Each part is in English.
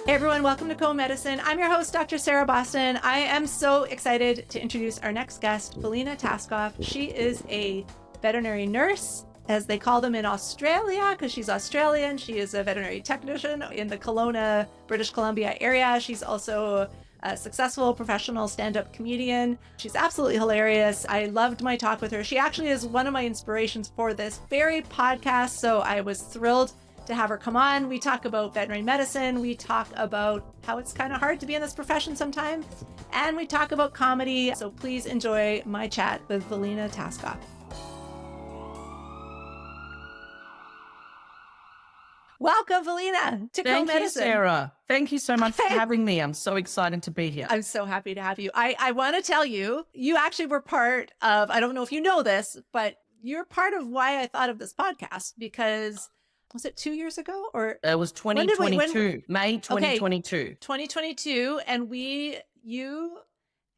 Hey everyone, welcome to Co-Medicine. I'm your host, Dr. Sarah Boston. I am so excited to introduce our next guest, Velina Taskov. She is a veterinary nurse, as they call them in Australia, because she's Australian. She is a veterinary technician in the Kelowna, British Columbia area. She's also a successful professional stand-up comedian. She's absolutely hilarious. I loved my talk with her. She actually is one of my inspirations for this very podcast, so I was thrilled to have her come on. We talk about veterinary medicine. We talk about how it's kind of hard to be in this profession sometimes. And we talk about comedy. So please enjoy my chat with Velina Taskov. Welcome, Velina, to Co-Medicine. Thank you, Sarah. Thank you so much for having me. I'm so excited to be here. I'm so happy to have you. I want to tell you, you actually were part of, I don't know if you know this, but you're part of why I thought of this podcast, because was it 2 years ago or? It was 2022, May 2022. Okay, 2022. And you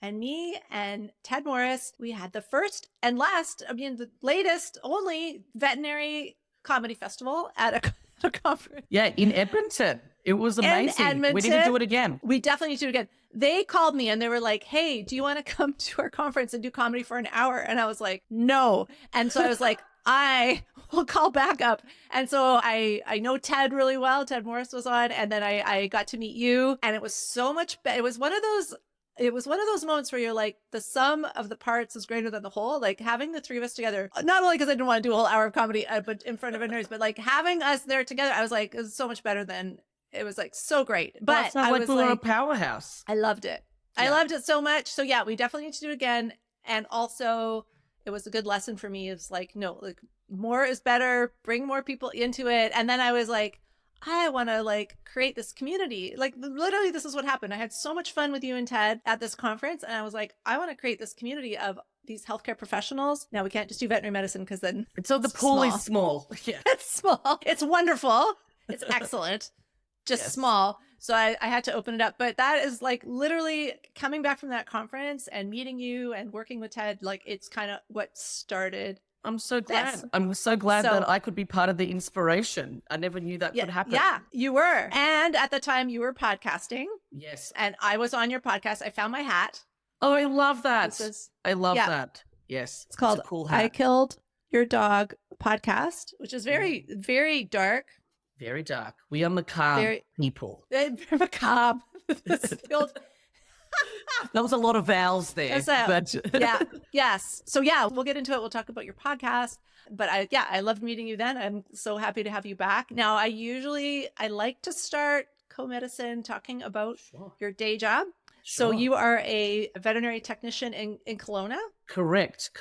and me and Ted Morris, we had the first and last, the latest only veterinary comedy festival at a conference. Yeah, in Edmonton. It was amazing. In Edmonton. We need to do it again. We definitely need to do it again. They called me and they were like, hey, do you want to come to our conference and do comedy for an hour? And I was like, no. And so I was like, I will call back up. And so I know Ted really well. Ted Morris was on. And then I got to meet you. And it was so much better. It was one of those moments where you're like, the sum of the parts is greater than the whole. Like having the three of us together, not only because I didn't want to do a whole hour of comedy, but in front of a nurse, but like having us there together, I was like, it was so much better than, it was like so great. But well, I was like, a powerhouse. I loved it. Yeah. I loved it so much. So yeah, we definitely need to do it again. And also it was a good lesson for me. It's like, no, like more is better, bring more people into it. And then I was like, I want to like create this community. Like literally this is what happened. I had so much fun with you and Ted at this conference. And I was like, I want to create this community of these healthcare professionals. Now we can't just do veterinary medicine because then so the pool is small. Yeah. It's small. It's wonderful. It's excellent. Just small. So I had to open it up. But that is like literally coming back from that conference and meeting you and working with Ted. Like it's kind of what started. I'm so glad. This. I'm so glad that I could be part of the inspiration. I never knew that could happen. Yeah, you were. And at the time you were podcasting. Yes. And I was on your podcast. I found my hat. Oh, I love that. I love that. Yes. It's called a cool hat. I Killed Your Dog podcast, which is very, very dark. Very dark. We are macabre people. Very macabre. There was a lot of vowels there. But yeah. Yes. So yeah, we'll get into it. We'll talk about your podcast. But I loved meeting you then. I'm so happy to have you back. Now, I like to start Co-Medicine talking about your day job. So you are a veterinary technician in Kelowna? Correct.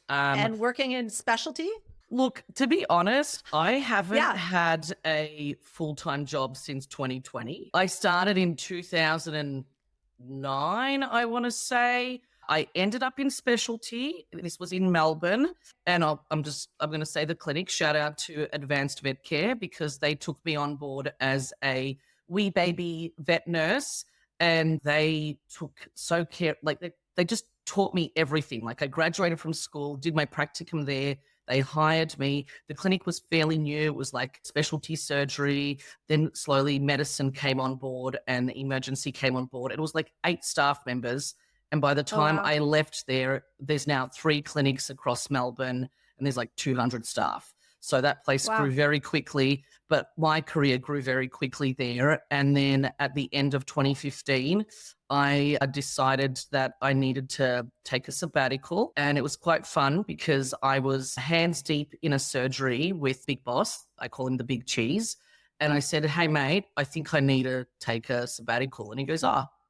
And working in specialty? Look, to be honest, I haven't had a full-time job since 2020. I started in 2009, I want to say. I ended up in specialty. This was in Melbourne. And I'm going to say the clinic, shout out to Advanced Vet Care, because they took me on board as a wee baby vet nurse. And they took so care, like they just taught me everything. Like I graduated from school, did my practicum there. They hired me. The clinic was fairly new. It was like specialty surgery. Then slowly medicine came on board and emergency came on board. It was like 8 staff members. And by the time I left there, there's now 3 clinics across Melbourne and there's like 200 staff. So that place grew very quickly, but my career grew very quickly there. And then at the end of 2015, I decided that I needed to take a sabbatical. And it was quite fun because I was hands deep in a surgery with Big Boss. I call him the Big Cheese. And I said, hey, mate, I think I need to take a sabbatical. And he goes,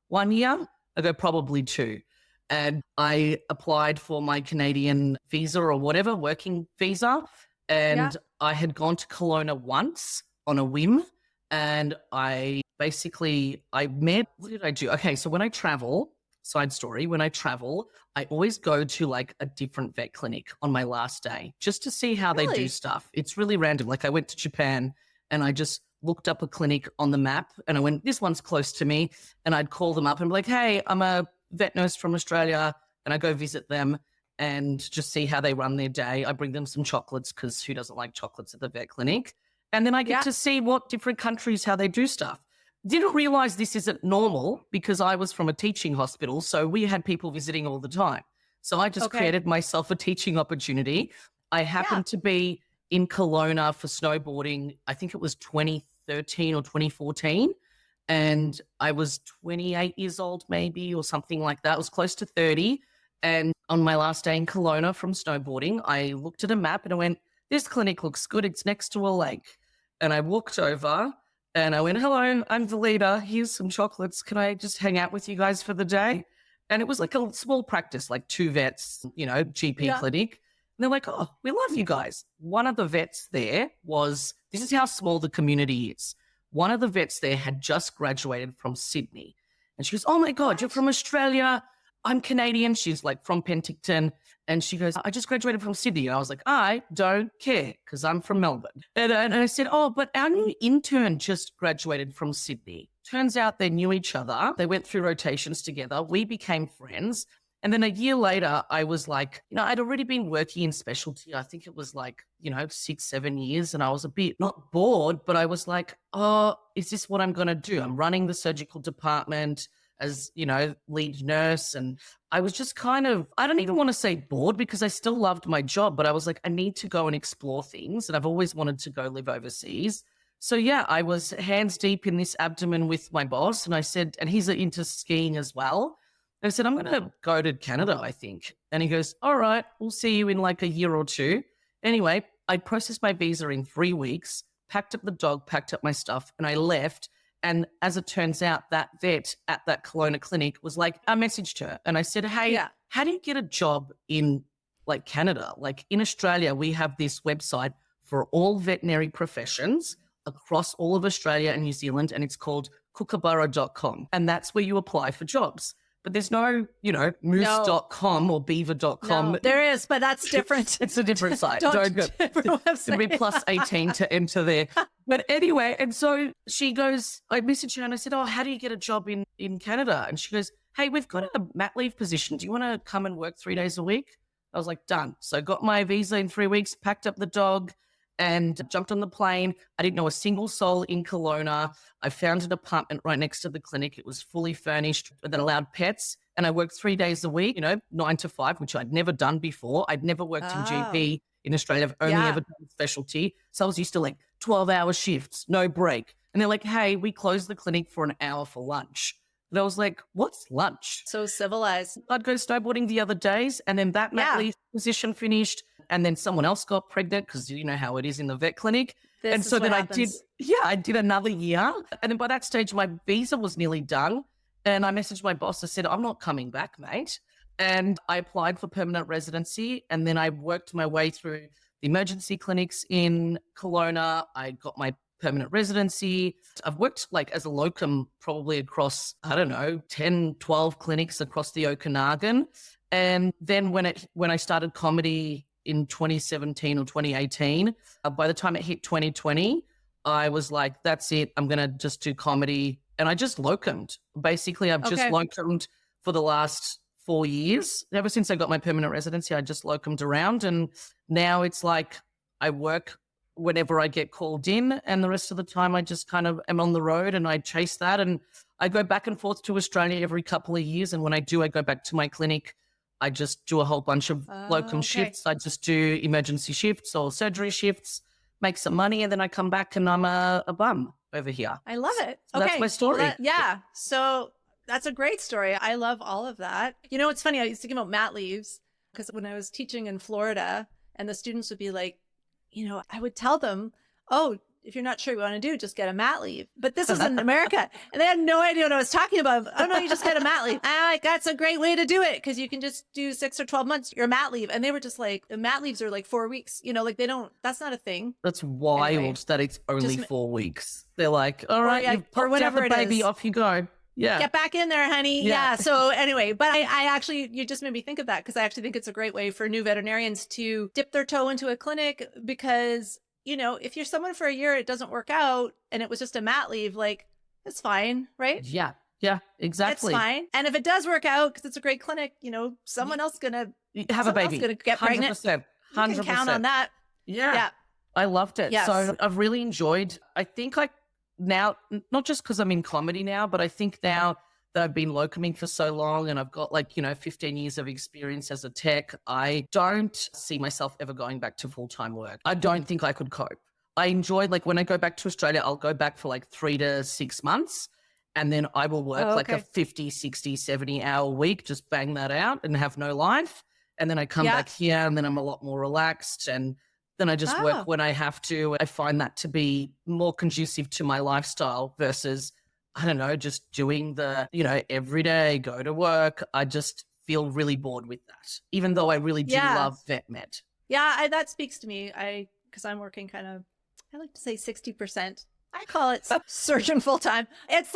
1 year? I go, probably 2. And I applied for my Canadian visa or whatever, working visa. And I had gone to Kelowna once on a whim. And I met, what did I do? Okay, so when I travel, side story, when I travel, I always go to like a different vet clinic on my last day just to see how they do stuff. It's really random. Like I went to Japan and I just looked up a clinic on the map and I went, this one's close to me. And I'd call them up and be like, hey, I'm a vet nurse from Australia. And I go visit them and just see how they run their day. I bring them some chocolates because who doesn't like chocolates at the vet clinic? And then I get to see what different countries, how they do stuff. didn't realize this isn't normal because I was from a teaching hospital. So we had people visiting all the time. So I just created myself a teaching opportunity. I happened to be in Kelowna for snowboarding. I think it was 2013 or 2014. And I was 28 years old maybe or something like that. I was close to 30. And on my last day in Kelowna from snowboarding, I looked at a map and I went, this clinic looks good. It's next to a lake. And I walked over and I went, hello, I'm Velina. Here's some chocolates. Can I just hang out with you guys for the day? And it was like a small practice, like 2 vets, GP clinic. And they're like, oh, we love you guys. One of the vets there this is how small the community is. One of the vets there had just graduated from Sydney. And she goes, oh my God, you're from Australia. I'm Canadian. She's like from Penticton. And she goes, I just graduated from Sydney. And I was like, I don't care because I'm from Melbourne. And I said, oh, but our new intern just graduated from Sydney. Turns out they knew each other. They went through rotations together. We became friends. And then a year later, I was like, I'd already been working in specialty. I think it was like, 6-7 years. And I was a bit not bored, but I was like, oh, is this what I'm going to do? I'm running the surgical department as, lead nurse. And I was just I don't even want to say bored because I still loved my job, but I was like, I need to go and explore things. And I've always wanted to go live overseas. So yeah, I was hands deep in this abdomen with my boss. And I said, and he's into skiing as well. I said, I'm going to go to Canada, I think. And he goes, all right, we'll see you in like a year or two. Anyway, I processed my visa in 3 weeks, packed up the dog, packed up my stuff, and I left. And as it turns out, that vet at that Kelowna clinic was like, I messaged her and I said, hey, how do you get a job in like Canada? Like in Australia, we have this website for all veterinary professions across all of Australia and New Zealand, and it's called kookaburra.com. And that's where you apply for jobs. But there's no, moose.com or beaver.com. No, there is, but that's different. It's a different site. Don't go. It'll be plus 18 to enter there. But anyway, and so she goes, I messaged her and I said, oh, how do you get a job in Canada? And she goes, hey, we've got a mat leave position. Do you want to come and work 3 days a week? I was like, done. So I got my visa in 3 weeks, packed up the dog, and jumped on the plane. I didn't know a single soul in Kelowna. I found an apartment right next to the clinic. It was fully furnished that allowed pets. And I worked 3 days a week, 9 to 5, which I'd never done before. I'd never worked in GP in Australia. I've only ever done specialty. So I was used to like 12-hour shifts, no break. And they're like, hey, we closed the clinic for an hour for lunch. And I was like, what's lunch? So civilized. I'd go snowboarding the other days, and then that mat leave position finished. And then someone else got pregnant because you know how it is in the vet clinic. And so then I did another year. And then by that stage, my visa was nearly done. And I messaged my boss. I said, I'm not coming back, mate. And I applied for permanent residency. And then I worked my way through the emergency clinics in Kelowna. I got my permanent residency. I've worked like as a locum probably across, 10, 12 clinics across the Okanagan. And then when I started comedy in 2017 or 2018, by the time it hit 2020, I was like, that's it. I'm going to just do comedy. And I just locumed. Basically, I've just locumed for the last 4 years. Ever since I got my permanent residency, I just locumed around. And now it's like I work whenever I get called in, and the rest of the time I just kind of am on the road and I chase that. And I go back and forth to Australia every couple of years. And when I do, I go back to my clinic. I just do a whole bunch of locum shifts. I just do emergency shifts or surgery shifts, make some money, and then I come back and I'm a bum over here. I love it. So that's my story. So that's a great story. I love all of that. It's funny. I used to give out mat leaves because when I was teaching in Florida and the students would be like, I would tell them, oh, if you're not sure what you want to do, just get a mat leave. But this was in America. And they had no idea what I was talking about. Oh, no, you just get a mat leave. I'm like, that's a great way to do it because you can just do 6 or 12 months, your mat leave. And they were just like, the mat leaves are like 4 weeks. That's not a thing. That's wild that it's only 4 weeks. They're like, all right, you've popped out the baby, off you go. Yeah. Get back in there, honey. Yeah. So anyway, but I actually, you just made me think of that because I actually think it's a great way for new veterinarians to dip their toe into a clinic because if you're someone for a year, it doesn't work out and it was just a mat leave, like it's fine, right? Yeah. Yeah, exactly. It's fine. And if it does work out, because it's a great clinic, someone else gonna have a baby. Gonna get pregnant. 100%. You can count on that. Yeah. I loved it. Yes. So I've really enjoyed, I think now, not just because I'm in comedy now, but I think now that I've been locuming for so long and I've got 15 years of experience as a tech, I don't see myself ever going back to full-time work. I don't think I could cope. I enjoy, when I go back to Australia, I'll go back for 3 to 6 months and then I will work a 50, 60, 70 hour week, just bang that out and have no life. And then I come back here and then I'm a lot more relaxed and then I just work when I have to. I find that to be more conducive to my lifestyle versus, I don't know, just doing the, every day, go to work. I just feel really bored with that, even though I really do love vet med. Yeah, that speaks to me. Because I'm working kind of, I like to say 60%. I call it surgeon full time. It's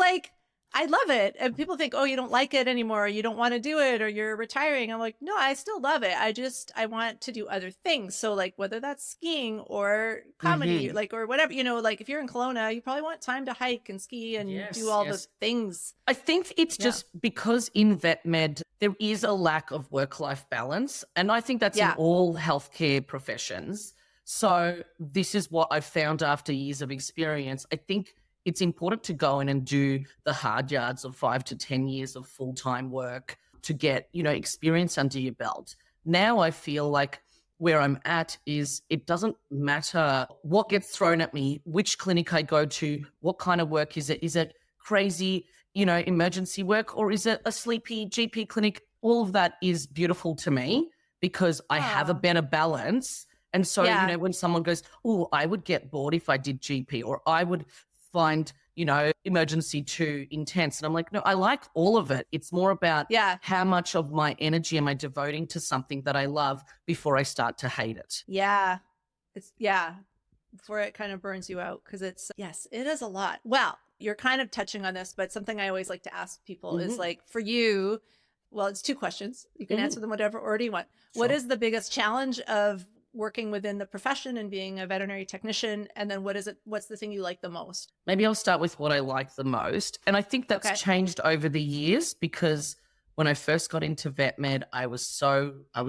I love it. And people think, oh, you don't like it anymore. Or you don't want to do it or you're retiring. I'm like, no, I still love it. I want to do other things. So whether that's skiing or comedy, or whatever, if you're in Kelowna, you probably want time to hike and ski and do all the things. I think it's just because in vet med, there is a lack of work-life balance. And I think that's in all healthcare professions. So this is what I've found after years of experience. I think it's important to go in and do the hard yards of 5 to 10 years of full-time work to get, experience under your belt. Now I feel like where I'm at is it doesn't matter what gets thrown at me, which clinic I go to, what kind of work is it? Is it crazy, emergency work, or is it a sleepy GP clinic? All of that is beautiful to me because I have a better balance. And so, when someone goes, oh, I would get bored if I did GP, or I would find, emergency too intense. And I'm like, no, I like all of it. It's more about how much of my energy am I devoting to something that I love before I start to hate it. Yeah. Before it kind of burns you out. Because it is a lot. Well, you're kind of touching on this, but something I always like to ask people is for you, well, it's 2 questions. You can answer them whatever order you want. Sure. What is the biggest challenge of working within the profession and being a veterinary technician? And then what's the thing you like the most? Maybe I'll start with what I like the most. And I think that's changed over the years because when I first got into vet med, I was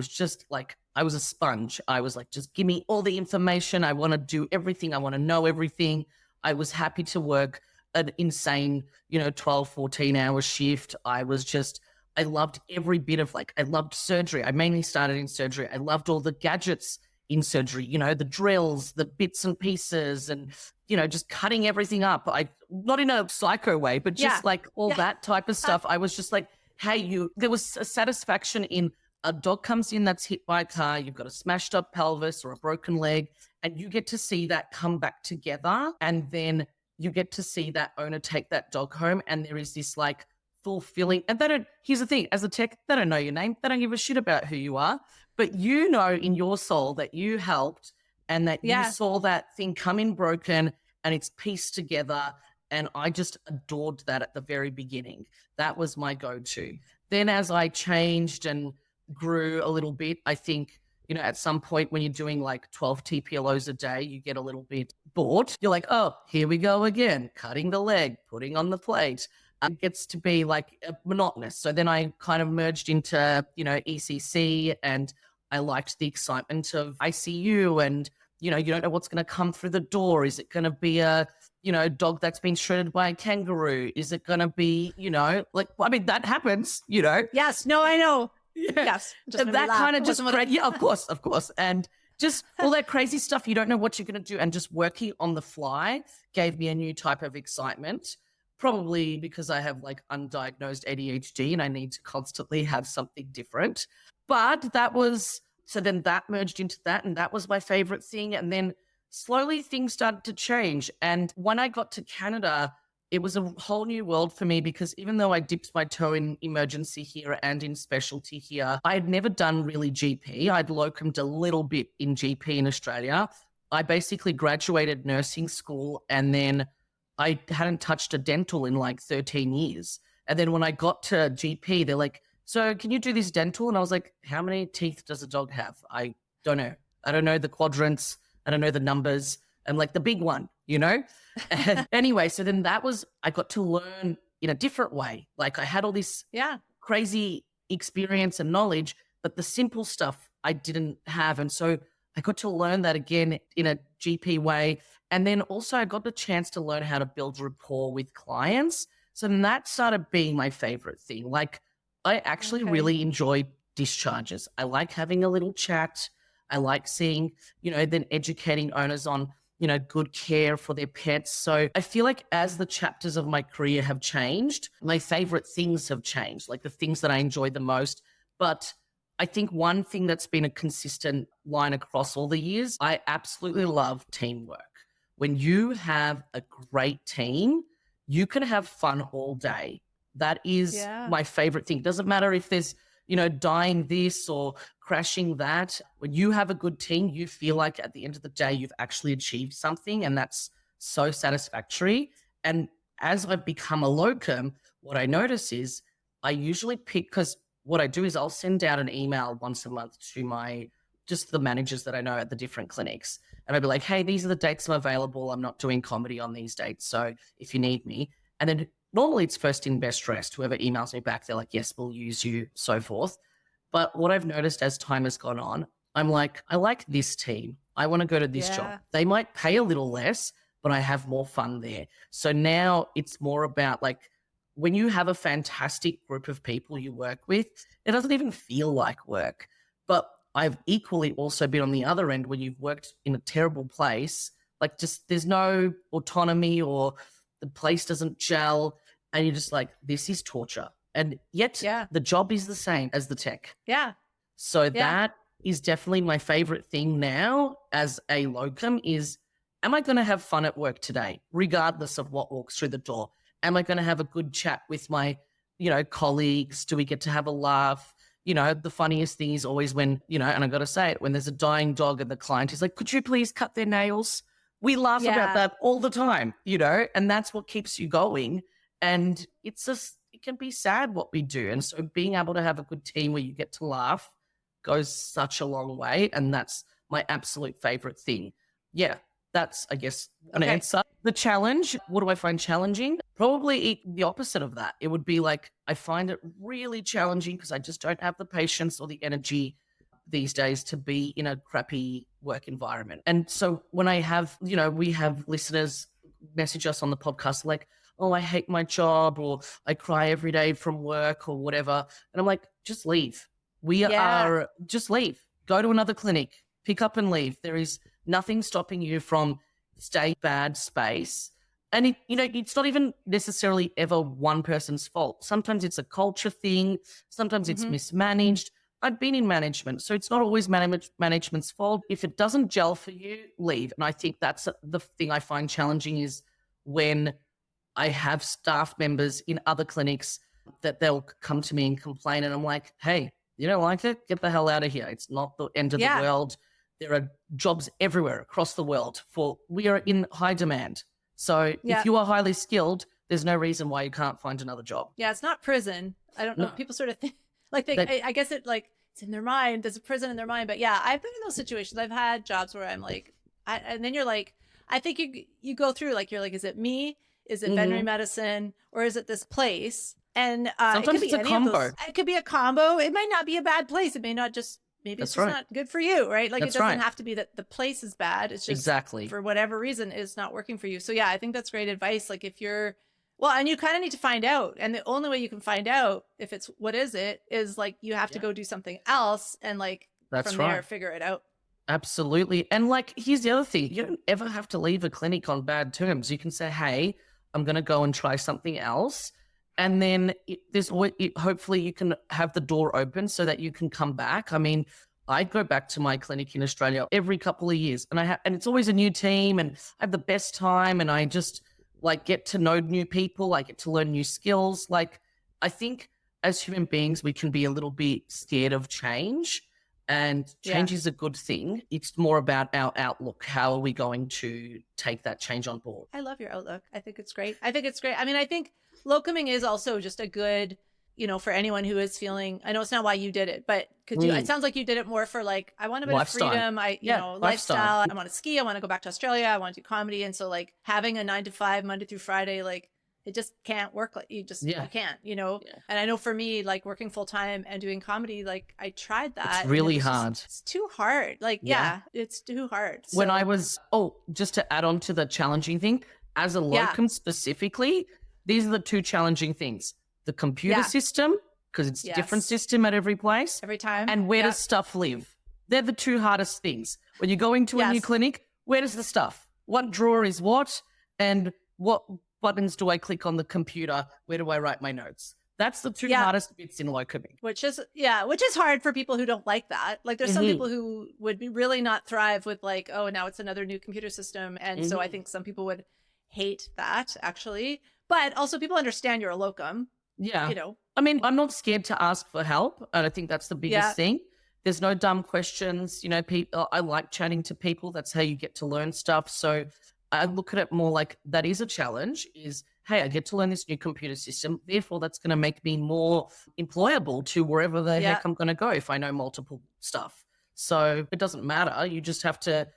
just I was a sponge. I was like, just give me all the information. I want to do everything. I want to know everything. I was happy to work an insane, 12, 14 hour shift. I loved every bit of I loved surgery. I mainly started in surgery. I loved all the gadgets in surgery, the drills, the bits and pieces and, just cutting everything up. Not in a psycho way, but just all that type of stuff. I was just like, hey, there was a satisfaction in a dog comes in that's hit by a car, you've got a smashed up pelvis or a broken leg, and you get to see that come back together. And then you get to see that owner take that dog home. And there is this fulfilling, and here's the thing, as a tech, they don't know your name. They don't give a shit about who you are, but in your soul that you helped and that you saw that thing come in broken and it's pieced together. And I just adored that at the very beginning. That was my go-to. Then as I changed and grew a little bit, I think, at some point when you're doing 12 TPLOs a day, you get a little bit bored. You're like, oh, here we go again, cutting the leg, putting on the plate. It gets to be monotonous. So then I kind of merged into, ECC, and I liked the excitement of ICU and, you don't know what's going to come through the door. Is it going to be a, dog that's been shredded by a kangaroo? Is it going to be, that happens, Yes. No, I know. Yeah. Yes. Just that kind of just great. Yeah, of course. And just all that crazy stuff. You don't know what you're going to do. And just working on the fly gave me a new type of excitement. Probably because I have undiagnosed ADHD and I need to constantly have something different. But then that merged into that, and that was my favorite thing. And then slowly things started to change. And when I got to Canada, it was a whole new world for me because even though I dipped my toe in emergency here and in specialty here, I had never done really GP. I'd locumed a little bit in GP in Australia. I basically graduated nursing school and then I hadn't touched a dental in 13 years. And then when I got to GP, they're like, so can you do this dental? And I was like, how many teeth does a dog have? I don't know. I don't know the quadrants. I don't know the numbers. I'm the big one, And anyway, so then I got to learn in a different way. I had all this crazy experience and knowledge, but the simple stuff I didn't have. And so I got to learn that again in a GP way. And then also I got the chance to learn how to build rapport with clients. So then that started being my favorite thing. Like I actually really enjoy discharges. I like having a little chat. I like seeing, then educating owners on, good care for their pets. So I feel like as the chapters of my career have changed, my favorite things have changed, like the things that I enjoy the most. But I think one thing that's been a consistent line across all the years, I absolutely love teamwork. When you have a great team, you can have fun all day. That is my favorite thing. Doesn't matter if there's, dying this or crashing that. When you have a good team, you feel like at the end of the day, you've actually achieved something, and that's so satisfactory. And as I've become a locum, what I notice is I usually pick, because what I do is I'll send out an email once a month to just the managers that I know at the different clinics. And I'll be like, hey, these are the dates I'm available. I'm not doing comedy on these dates. So if you need me. And then normally it's first in, best dressed. Whoever emails me back, they're like, yes, we'll use you, so forth. But what I've noticed as time has gone on, I'm like, I like this team. I want to go to this job. They might pay a little less, but I have more fun there. So now it's more about like, when you have a fantastic group of people you work with, it doesn't even feel like work. But I've equally also been on the other end when you've worked in a terrible place, like just there's no autonomy or the place doesn't gel, and you're just like, this is torture. And yet the job is the same as the tech. Yeah. So that is definitely my favorite thing now as a locum is, am I going to have fun at work today, regardless of what walks through the door? Am I going to have a good chat with my, colleagues? Do we get to have a laugh? The funniest thing is always when, and I got to say it, when there's a dying dog and the client is like, could you please cut their nails? We laugh about that all the time, and that's what keeps you going. And it can be sad what we do. And so being able to have a good team where you get to laugh goes such a long way. And that's my absolute favorite thing. Yeah. That's, I guess, an answer. The challenge, what do I find challenging? Probably the opposite of that. It would be like, I find it really challenging because I just don't have the patience or the energy these days to be in a crappy work environment. And so when I have, we have listeners message us on the podcast like, oh, I hate my job, or I cry every day from work or whatever. And I'm like, just leave. Just leave. Go to another clinic, pick up and leave. There is nothing stopping you from staying bad space. And, it's not even necessarily ever one person's fault. Sometimes it's a culture thing. Sometimes it's mismanaged. I've been in management, so it's not always management's fault. If it doesn't gel for you, leave. And I think that's the thing I find challenging is when I have staff members in other clinics that they'll come to me and complain. And I'm like, hey, you don't like it? Get the hell out of here. It's not the end of the world. There are jobs everywhere across the world we are in high demand. So if you are highly skilled, there's no reason why you can't find another job. Yeah, it's not prison. I don't know. People sort of think I guess it's in their mind. There's a prison in their mind. But yeah, I've been in those situations. I've had jobs where I'm like, and then you're like, I think you go through like, you're like, is it me? Is it veterinary medicine? Or is it this place? And sometimes it's a combo. It could be a combo. It might not be a bad place. It may not just, maybe it's just not good for you, right? Like it doesn't have to be that the place is bad. It's just for whatever reason it's not working for you. So yeah, I think that's great advice. Like if you're, and you kind of need to find out. And the only way you can find out if it's, what is it, is like you have to go do something else and like from there figure it out. Absolutely. And like, here's the other thing. You don't ever have to leave a clinic on bad terms. You can say, hey, I'm going to go and try something else. And then hopefully you can have the door open so that you can come back. I mean, I go back to my clinic in Australia every couple of years and it's always a new team and I have the best time and I just like get to know new people. I get to learn new skills. Like I think as human beings, we can be a little bit scared of change. And change is a good thing. It's more about our outlook. How are we going to take that change on board? I love your outlook. I think it's great. I mean, I think locuming is also just a good, for anyone who is feeling, I know it's not why you did it, but it sounds like you did it more for like, I want a bit of freedom. Lifestyle. I want to ski. I want to go back to Australia. I want to do comedy. And so like having a 9 to 5, Monday through Friday, like it just can't work. Like you can't, Yeah. and I know for me, like working full time and doing comedy, like I tried that. It's really and hard. It's too hard. Like, it's too hard. When I was, just to add on to the challenging thing, as a locum specifically, these are the two challenging things. The computer system, because it's a different system at every place. Every time. And where does stuff live? They're the two hardest things. When you're going to a new clinic, where does the stuff? What drawer is what? And what buttons do I click on the computer? Where do I write my notes? That's the two hardest bits in locuming. Which is hard for people who don't like that. Like there's some people who would be really not thrive with like, oh, now it's another new computer system. And so I think some people would hate that actually. But also people understand you're a locum. Yeah. I mean, I'm not scared to ask for help. And I think that's the biggest thing. There's no dumb questions. People, I like chatting to people. That's how you get to learn stuff. So I look at it more like that is a challenge is, hey, I get to learn this new computer system. Therefore, that's going to make me more employable to wherever the heck I'm going to go if I know multiple stuff. So it doesn't matter. You just have to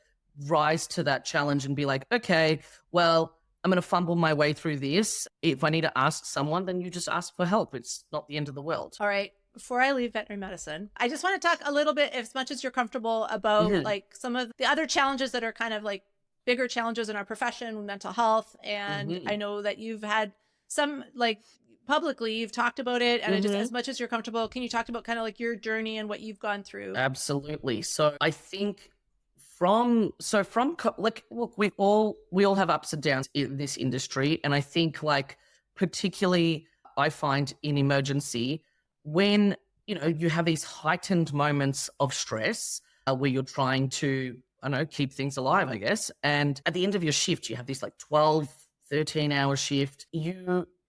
rise to that challenge and be like, okay, well, I'm going to fumble my way through this. If I need to ask someone, then you just ask for help. It's not the end of the world. All right. Before I leave veterinary medicine, I just want to talk a little bit, as much as you're comfortable, about like some of the other challenges that are kind of like bigger challenges in our profession, mental health. And I know that you've had some, like publicly, you've talked about it. And just as much as you're comfortable, can you talk about kind of like your journey and what you've gone through? Absolutely. So I think look, we all have ups and downs in this industry. And I think like particularly I find in emergency, when, you have these heightened moments of stress where you're trying to, keep things alive, I guess. And at the end of your shift, you have this like 12, 13-hour shift.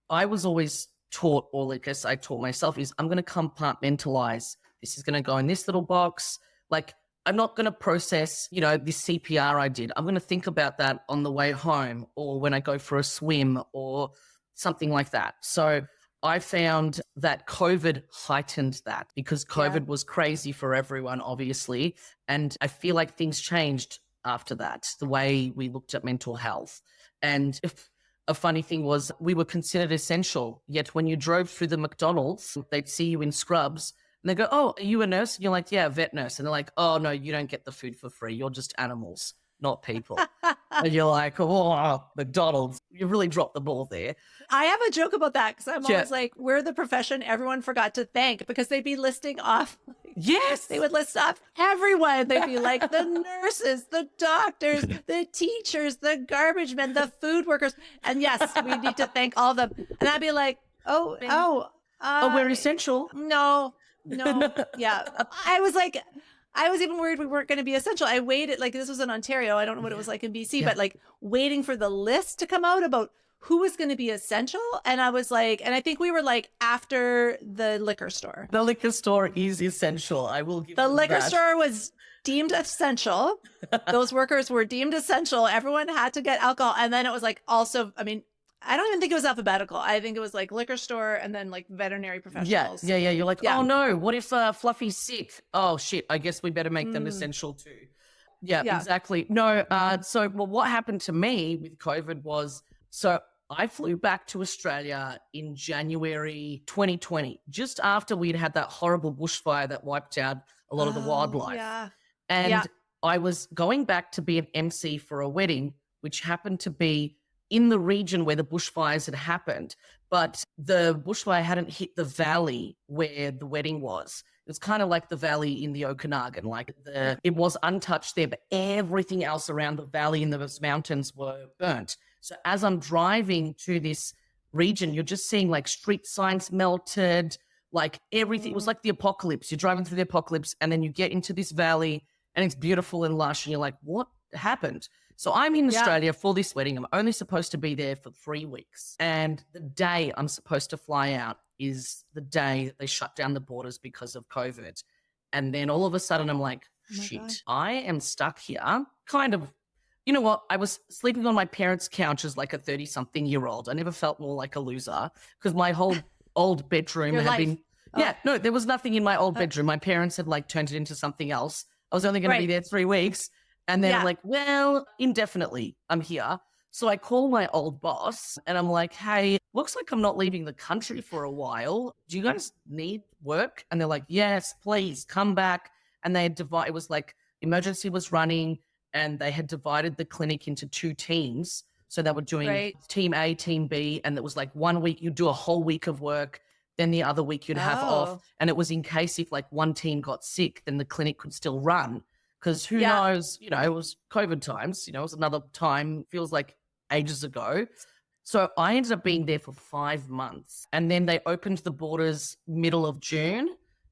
I was always taught, or I guess I taught myself, is I'm going to compartmentalize. This is going to go in this little box. Like, I'm not going to process, this CPR I did. I'm going to think about that on the way home or when I go for a swim or something like that. So I found that COVID heightened that because COVID was crazy for everyone, obviously. And I feel like things changed after that, the way we looked at mental health. And a funny thing was we were considered essential, yet when you drove through the McDonald's, they'd see you in scrubs and they go, oh, are you a nurse? And you're like, yeah, vet nurse. And they're like, oh, no, you don't get the food for free. You're just animals, not people. And you're like, oh, McDonald's, you really dropped the ball there. I have a joke about that because I'm always like, we're the profession everyone forgot to thank, because they'd be listing off. Yes. They would list off everyone. They'd be like the nurses, the doctors, the teachers, the garbage men, the food workers. And yes, we need to thank all of them. And I'd be like, we're essential. No. Yeah. I was even worried we weren't going to be essential. I waited, like this was in Ontario. I don't know what it was like in BC, but like waiting for the list to come out about who was going to be essential. And I was like, and I think we were like after the liquor store. The liquor store is essential. I will give the liquor store was deemed essential. Those workers were deemed essential. Everyone had to get alcohol. And then it was like also, I mean, I don't even think it was alphabetical. I think it was like liquor store and then like veterinary professionals. Yeah. You're like, oh no, what if Fluffy's sick? Oh shit, I guess we better make them essential too. Yeah, exactly. No, what happened to me with COVID was, so I flew back to Australia in January 2020, just after we'd had that horrible bushfire that wiped out a lot of the wildlife. Yeah. And I was going back to be an MC for a wedding, which happened to be in the region where the bushfires had happened, but the bushfire hadn't hit the valley where the wedding was. It was kind of like the valley in the Okanagan, it was untouched there, but everything else around the valley in those mountains were burnt. So as I'm driving to this region, you're just seeing like street signs melted, like everything. It was like the apocalypse. You're driving through the apocalypse and then you get into this valley and it's beautiful and lush and you're like, what happened? So I'm in Australia for this wedding. I'm only supposed to be there for 3 weeks. And the day I'm supposed to fly out is the day that they shut down the borders because of COVID. And then all of a sudden I'm like, shit, I am stuck here. Kind of, you know what? I was sleeping on my parents' couch as like a 30-something-year-old. I never felt more like a loser because my whole old bedroom had been... Yeah, no, there was nothing in my old bedroom. My parents had like turned it into something else. I was only going to be there 3 weeks. And then I'm like, well, indefinitely, I'm here. So I call my old boss and I'm like, hey, looks like I'm not leaving the country for a while. Do you guys need work? And they're like, yes, please come back. And they had it was like emergency was running and they had divided the clinic into 2 teams. So they were doing team A, team B. And it was like 1 week, you'd do a whole week of work. Then the other week you'd have off. And it was in case if like one team got sick, then the clinic could still run. Because who knows, you know, it was COVID times, you know, it was another time, feels like ages ago. So I ended up being there for 5 months. And then they opened the borders middle of June.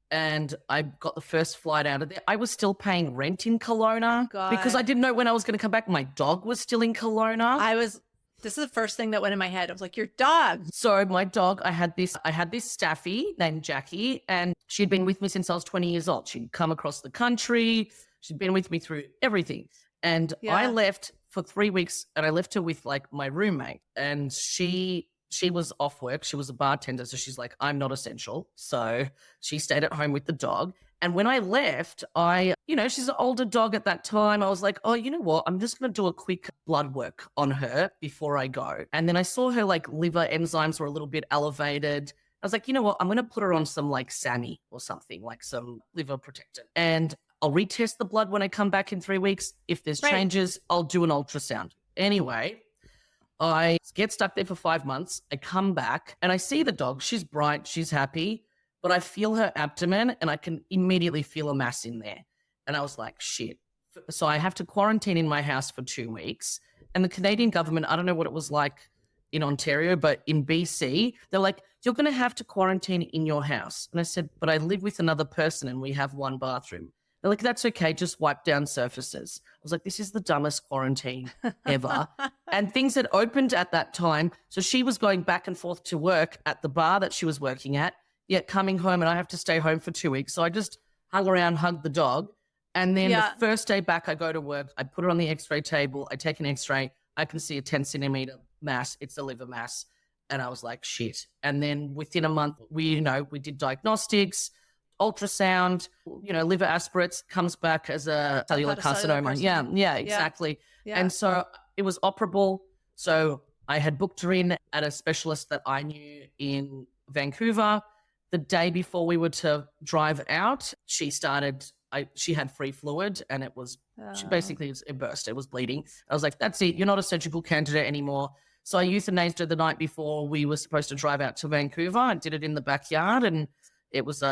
And I got the first flight out of there. I was still paying rent in Kelowna because I didn't know when I was going to come back. My dog was still in Kelowna. This is the first thing that went in my head. I was like, your dog. So my dog, I had this staffy named Jackie, and she'd been with me since I was 20 years old. She'd come across the country. She'd been with me through everything. And I left for 3 weeks, and I left her with like my roommate, and she was off work. She was a bartender. So she's like, I'm not essential. So she stayed at home with the dog. And when I left, she's an older dog at that time. I was like, oh, you know what? I'm just going to do a quick blood work on her before I go. And then I saw her like liver enzymes were a little bit elevated. I was like, you know what? I'm going to put her on some like SAMI or something, like some liver protectant. And I'll retest the blood when I come back in 3 weeks. If there's changes, I'll do an ultrasound. Anyway, I get stuck there for 5 months. I come back and I see the dog. She's bright. She's happy. But I feel her abdomen and I can immediately feel a mass in there. And I was like, shit. So I have to quarantine in my house for 2 weeks. And the Canadian government, I don't know what it was like in Ontario, but in BC, they're like, you're going to have to quarantine in your house. And I said, but I live with another person and we have 1 bathroom. They're like, that's okay. Just wipe down surfaces. I was like, this is the dumbest quarantine ever. And things had opened at that time. So she was going back and forth to work at the bar that she was working at, yet coming home and I have to stay home for 2 weeks. So I just hung around, hugged the dog. And then the first day back, I go to work. I put her on the x-ray table. I take an x-ray. I can see a 10 centimeter mass. It's a liver mass. And I was like, shit. And then within a month, we did diagnostics, ultrasound, liver aspirates, comes back as a cellular carcinoma. Yeah, exactly. Yeah. And so it was operable. So I had booked her in at a specialist that I knew in Vancouver. The day before we were to drive out, she had free fluid and it was, it burst. It was bleeding. I was like, that's it. You're not a surgical candidate anymore. So I euthanized her the night before we were supposed to drive out to Vancouver. I did it in the backyard and it was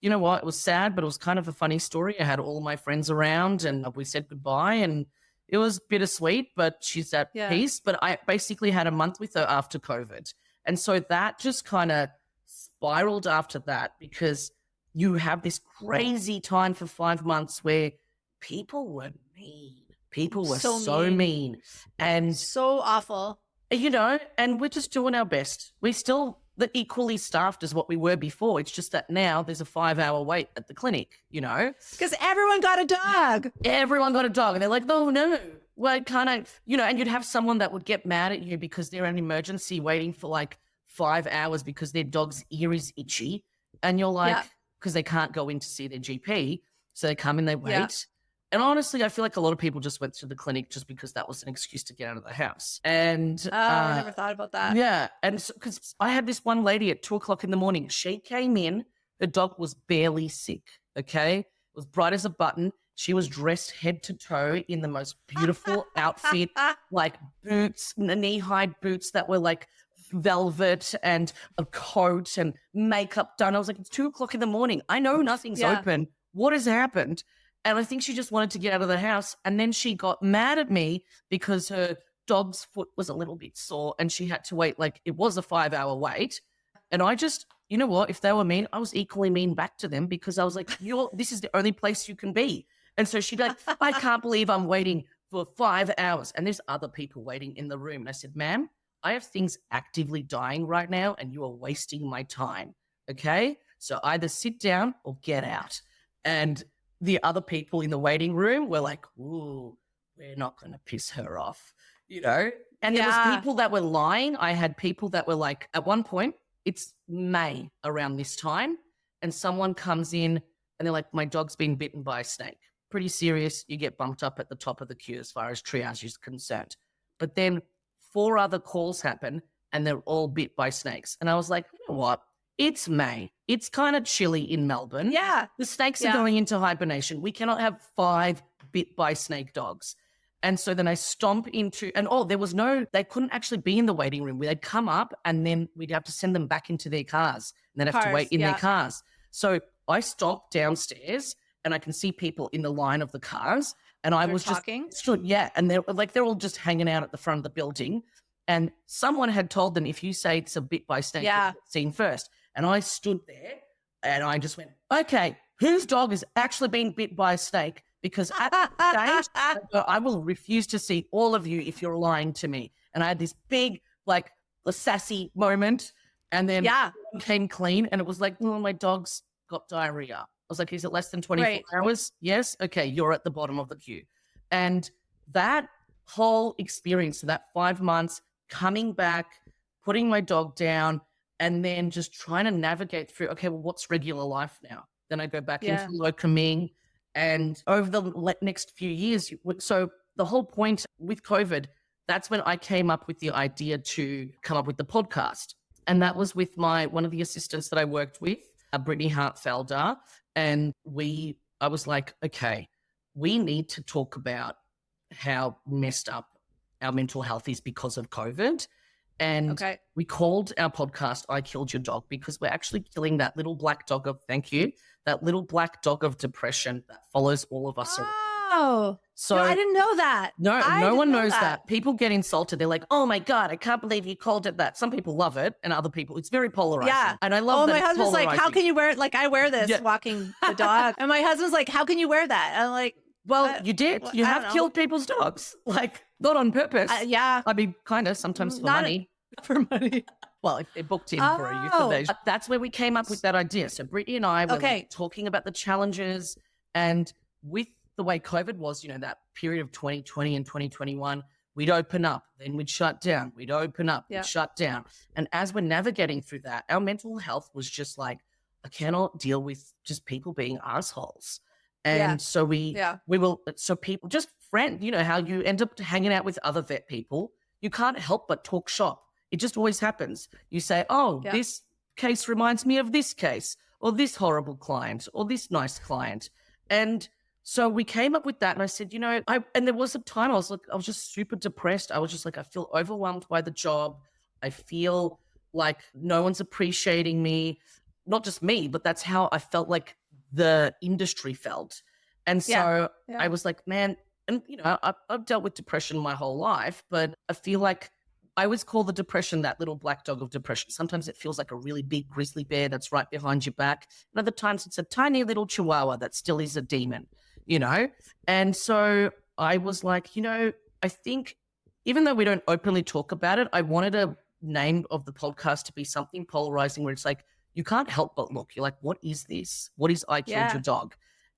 you know what? It was sad, but it was kind of a funny story. I had all my friends around and we said goodbye and it was bittersweet, but she's at peace. But I basically had a month with her after COVID. And so that just kind of spiraled after that because you have this crazy time for 5 months where people were mean. People were so mean and so awful. And we're just doing our best. We're still equally staffed as what we were before. It's just that now there's a 5-hour wait at the clinic, Because everyone got a dog. Everyone got a dog. And they're like, oh, no. Well, can't I, and you'd have someone that would get mad at you because they're in an emergency waiting for like 5 hours because their dog's ear is itchy. And you're like, because they can't go in to see their GP. So they come in, they wait. Yeah. And honestly, I feel like a lot of people just went to the clinic just because that was an excuse to get out of the house. And I never thought about that. Yeah. And because I had this one lady at 2:00 in the morning, she came in, her dog was barely sick. Okay. It was bright as a button. She was dressed head to toe in the most beautiful outfit, like boots, knee-high boots that were like velvet and a coat and makeup done. I was like, it's 2:00 in the morning. I know nothing's open. What has happened? And I think she just wanted to get out of the house. And then she got mad at me because her dog's foot was a little bit sore and she had to wait. Like it was a 5-hour wait. And I just, you know what? If they were mean, I was equally mean back to them because I was like, this is the only place you can be. And so she'd like, I can't believe I'm waiting for 5 hours. And there's other people waiting in the room. And I said, ma'am, I have things actively dying right now and you are wasting my time. Okay. So either sit down or get out. And the other people in the waiting room were like, ooh, we're not going to piss her off, And there was people that were lying. I had people that were like, at one point, it's May around this time, and someone comes in and they're like, my dog's been bitten by a snake. Pretty serious. You get bumped up at the top of the queue as far as triage is concerned. But then 4 other calls happen and they're all bit by snakes. And I was like, you know what? It's May. It's kind of chilly in Melbourne. Yeah. The snakes are going into hibernation. We cannot have 5 bit by snake dogs. And so then I stomp into, and they couldn't actually be in the waiting room. They'd come up and then we'd have to send them back into their cars and they'd have to wait in their cars. So I stomped downstairs and I can see people in the line of the cars. And I was talking? just stood, and they're all just hanging out at the front of the building. And someone had told them, if you say it's a bit by snake, seen first. And I stood there and I just went, okay, whose dog has actually been bit by a snake? Because at that stage, I will refuse to see all of you if you're lying to me. And I had this big, like, the sassy moment. And then came clean. And it was like, oh, my dog's got diarrhea. I was like, is it less than 24 hours? Yes. Okay. You're at the bottom of the queue. And that whole experience, that 5 months, coming back, putting my dog down, and then just trying to navigate through, okay, well, what's regular life now? Then I go back into locoming. And over the next few years, so the whole point with COVID, that's when I came up with the idea to come up with the podcast. And that was with one of the assistants that I worked with, Brittany Hartfelder. And I was like, okay, we need to talk about how messed up our mental health is because of COVID. And we called our podcast I Killed Your Dog, because we're actually killing that little black dog that little black dog of depression that follows all of us around. Oh, so no, I didn't know that. No one knows that. People get insulted. They're like, oh my God, I can't believe you called it that. Some people love it and other people, it's very polarizing. Yeah. And I love that. My husband's like, how can you wear it? Like, I wear this walking the dog. And my husband's like, how can you wear that? And I'm like, well, you did. You have killed people's dogs. Like, not on purpose. I mean, kind of, sometimes for money. For money. Well, if they're booked in for a euthanasia. That's where we came up with that idea. So Brittany and I were like talking about the challenges, and with the way COVID was, that period of 2020 and 2021, we'd open up, then we'd shut down. We'd open up, we'd shut down. And as we're navigating through that, our mental health was just like, I cannot deal with just people being assholes. And so we will, so people just how you end up hanging out with other vet people, you can't help but talk shop. It just always happens. You say, this case reminds me of this case, or this horrible client, or this nice client. And so we came up with that. And I said, and there was a time I was just super depressed. I was just like, I feel overwhelmed by the job. I feel like no one's appreciating me. Not just me, but that's how I felt like the industry felt. And so I was like, man, and I've dealt with depression my whole life, but I feel like I always call the depression that little black dog of depression. Sometimes it feels like a really big grizzly bear that's right behind your back. And other times it's a tiny little chihuahua that still is a demon, And so I was like, I think even though we don't openly talk about it, I wanted a name of the podcast to be something polarizing where it's like, you can't help but look. You're like, what is this? What is I Killed Your Dog?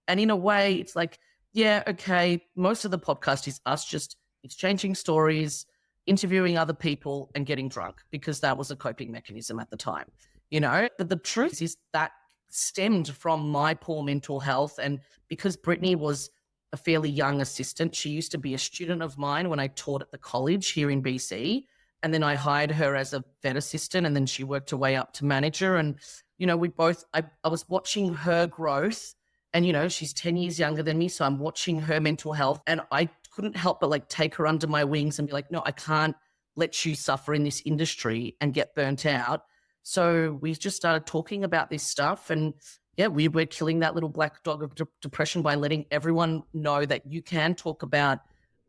And in a way, it's like, most of the podcast is us just exchanging stories, interviewing other people, and getting drunk, because that was a coping mechanism at the time, But the truth is that stemmed from my poor mental health. And because Brittany was a fairly young assistant, she used to be a student of mine when I taught at the college here in BC. And then I hired her as a vet assistant, and then she worked her way up to manager. And, I was watching her growth, and, she's 10 years younger than me. So I'm watching her mental health, and I couldn't help but take her under my wings and be like, no, I can't let you suffer in this industry and get burnt out. So we just started talking about this stuff, and we were killing that little black dog of depression by letting everyone know that you can talk about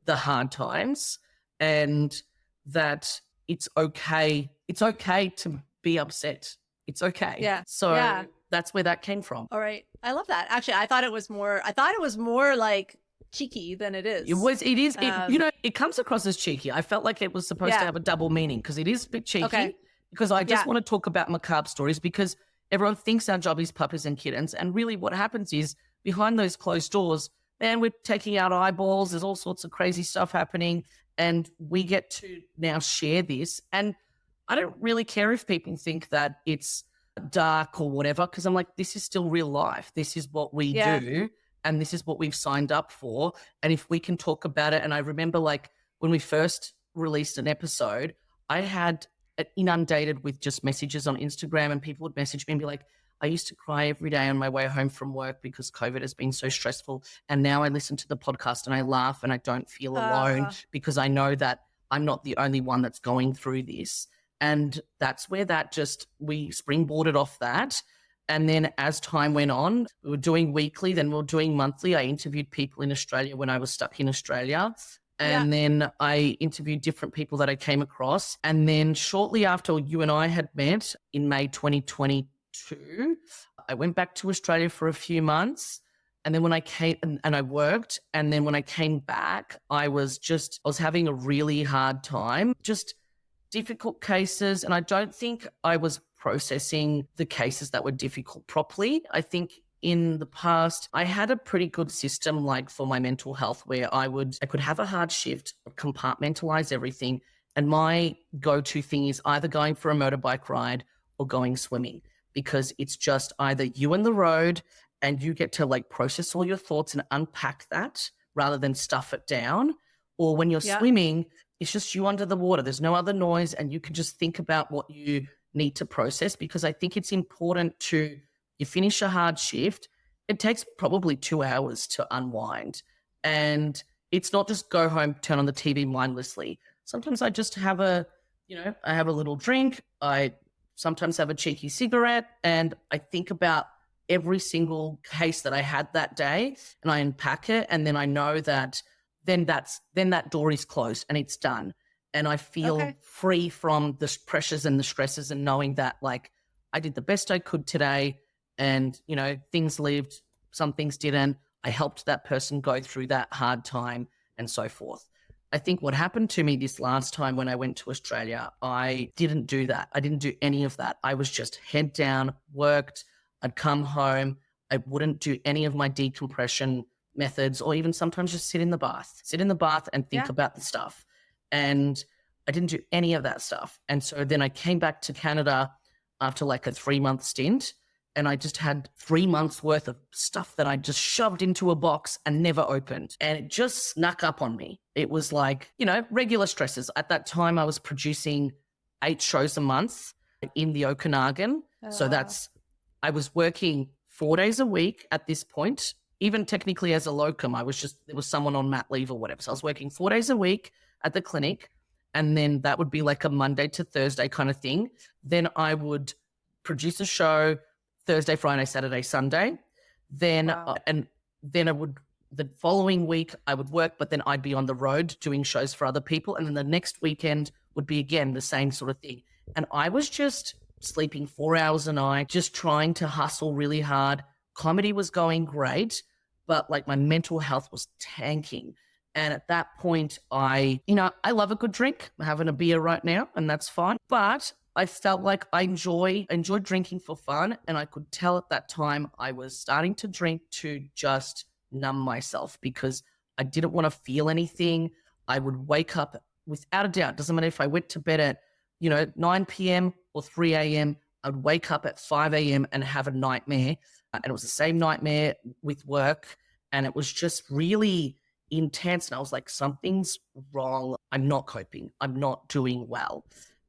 the hard times and that it's okay. It's okay to be upset. It's okay. Yeah. So that's where that came from. All right. I love that. Actually, I thought it was more like cheeky than it is. It is. It comes across as cheeky. I felt like it was supposed to have a double meaning, because it is a bit cheeky, because I just want to talk about macabre stories, because everyone thinks our job is puppies and kittens. And really what happens is, behind those closed doors, man, we're taking out eyeballs. There's all sorts of crazy stuff happening. And we get to now share this. And I don't really care if people think that it's dark or whatever, because I'm like, this is still real life. This is what we do. And this is what we've signed up for. And if we can talk about it. And I remember when we first released an episode, I had it inundated with just messages on Instagram, and people would message me and be like, I used to cry every day on my way home from work because COVID has been so stressful. And now I listen to the podcast and I laugh and I don't feel alone because I know that I'm not the only one that's going through this. And that's where we springboarded off that. And then as time went on, we were doing weekly, then we were doing monthly. I interviewed people in Australia when I was stuck in Australia. And then I interviewed different people that I came across. And then shortly after you and I had met in May 2022, I went back to Australia for a few months. And then when I came and I worked, and then when I came back, I was having a really hard time, just difficult cases. And I don't think I was processing the cases that were difficult properly. I think in the past, I had a pretty good system like for my mental health where I could have a hard shift, compartmentalize everything. And my go-to thing is either going for a motorbike ride or going swimming, because it's just either you and the road and you get to like process all your thoughts and unpack that rather than stuff it down. Or when you're swimming, it's just you under the water. There's no other noise and you can just think about what you need to process, because I think it's important you finish a hard shift, it takes probably 2 hours to unwind. And it's not just go home, turn on the TV mindlessly. Sometimes I just have I have a little drink. I sometimes have a cheeky cigarette, and I think about every single case that I had that day and I unpack it. And then I know that then that door is closed and it's done. And I feel free from the pressures and the stresses, and knowing that like I did the best I could today. And, things lived, some things didn't. I helped that person go through that hard time and so forth. I think what happened to me this last time when I went to Australia, I didn't do that. I didn't do any of that. I was just head down, worked, I'd come home. I wouldn't do any of my decompression methods, or even sometimes just sit in the bath and think about the stuff. And I didn't do any of that stuff. And so then I came back to Canada after like a 3-month stint. And I just had 3 months worth of stuff that I just shoved into a box and never opened. And it just snuck up on me. It was like, regular stresses. At that time, I was producing 8 shows a month in the Okanagan. So I was working 4 days a week at this point. Even technically as a locum, there was someone on mat leave or whatever. So I was working 4 days a week at the clinic. And then that would be like a Monday to Thursday kind of thing. Then I would produce a show Thursday, Friday, Saturday, Sunday. Then the following week I would work, but then I'd be on the road doing shows for other people. And then the next weekend would be again the same sort of thing. And I was just sleeping 4 hours a night, just trying to hustle really hard. Comedy was going great, but like my mental health was tanking. And at that point I love a good drink. I'm having a beer right now and that's fine. But I felt like I enjoyed drinking for fun. And I could tell at that time I was starting to drink to just numb myself, because I didn't want to feel anything. I would wake up without a doubt. Doesn't matter if I went to bed at, 9 p.m. or 3 a.m. I'd wake up at 5 a.m. and have a nightmare. And it was the same nightmare with work. And it was just really intense. And I was like, something's wrong. I'm not coping. I'm not doing well.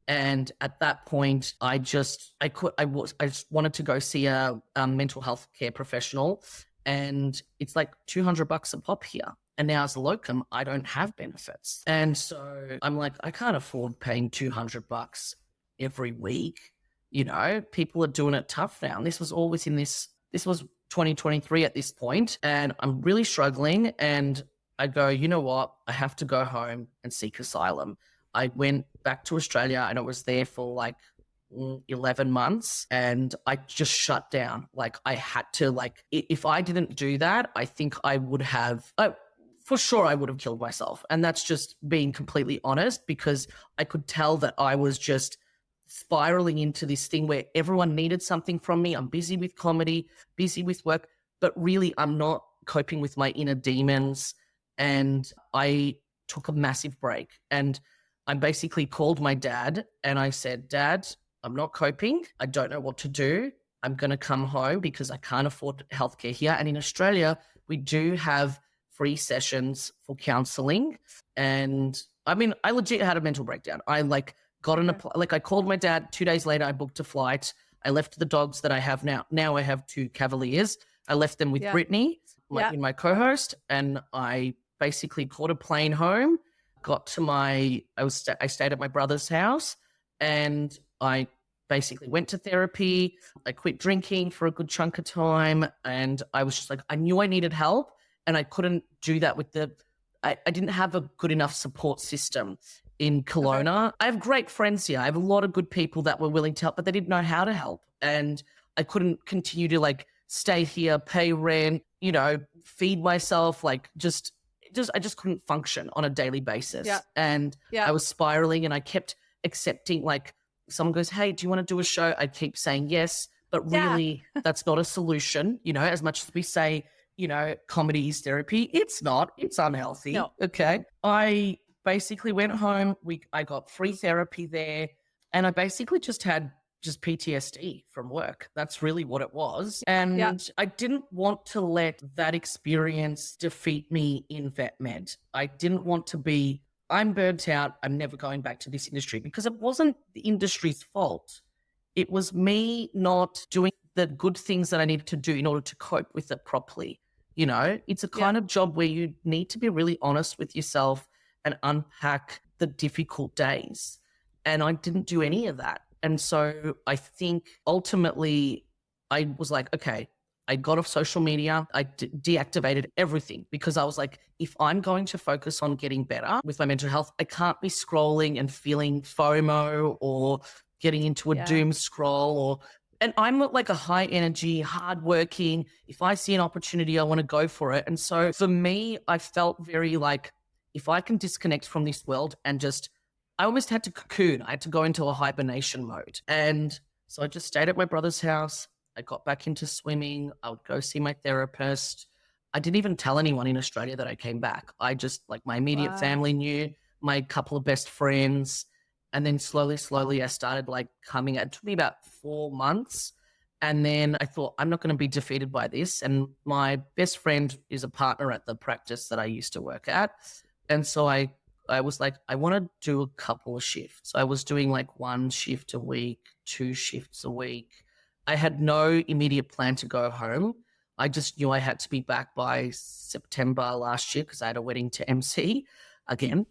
And at that point, I just wanted to go see a mental health care professional, and it's like $200 a pop here. And now as a locum, I don't have benefits. And so I'm like, I can't afford paying $200 every week. People are doing it tough now. And this was all within this was 2023 at this point, and I'm really struggling. And I go, you know what? I have to go home and seek asylum. I went back to Australia and I was there for like 11 months, and I just shut down. Like I had to, if I didn't do that, I think I would have, for sure I would have killed myself. And that's just being completely honest, because I could tell that I was just spiraling into this thing where everyone needed something from me. I'm busy with comedy, busy with work, but really I'm not coping with my inner demons. And I took a massive break, and I basically called my dad and I said, Dad, I'm not coping. I don't know what to do. I'm going to come home because I can't afford healthcare here. And in Australia, we do have free sessions for counseling. And I mean, I legit had a mental breakdown. I like got on I called my dad 2 days later. I booked a flight. I left the dogs that I have now. Now I have 2 Cavaliers. I left them with Brittany, my co-host, and I basically caught a plane home, got to I stayed at my brother's house, and I basically went to therapy. I quit drinking for a good chunk of time, and I was just like, I knew I needed help, and I couldn't do that with I didn't have a good enough support system in Kelowna. I have great friends here. I have a lot of good people that were willing to help, but they didn't know how to help. And I couldn't continue to like stay here, pay rent, feed myself, I just couldn't function on a daily basis. Yeah. And I was spiraling, and I kept accepting, like, someone goes, hey, do you want to do a show? I'd keep saying yes, but really that's not a solution. As much as we say, comedy is therapy, it's not. It's unhealthy. No. Okay. I basically went home. I got free therapy there, and I basically just had PTSD from work. That's really what it was. And I didn't want to let that experience defeat me in vet med. I didn't want to be, I'm burnt out, I'm never going back to this industry, because it wasn't the industry's fault. It was me not doing the good things that I needed to do in order to cope with it properly. It's a kind of job where you need to be really honest with yourself and unpack the difficult days. And I didn't do any of that. And so I think ultimately I was like, okay, I got off social media. I deactivated everythh, because I was like, if I'm going to focus on getting better with my mental health, I can't be scrolling and feeling FOMO or getting into a doom scroll and I'm like a high energy, hardworking. If I see an opportunity, I want to go for it. And so for me, I felt very like, if I can disconnect from this world and I almost had to cocoon. I had to go into a hibernation mode. And so I just stayed at my brother's house. I got back into swimming. I would go see my therapist. I didn't even tell anyone in Australia that I came back. I just, like, my immediate family knew, my couple of best friends. And then slowly I started like coming. It took me about 4 months. And then I thought, I'm not going to be defeated by this. And my best friend is a partner at the practice that I used to work at. And so I was like, I want to do a couple of shifts. I was doing like 1 shift a week, 2 shifts a week. I had no immediate plan to go home. I just knew I had to be back by September last year, because I had a wedding to MC again.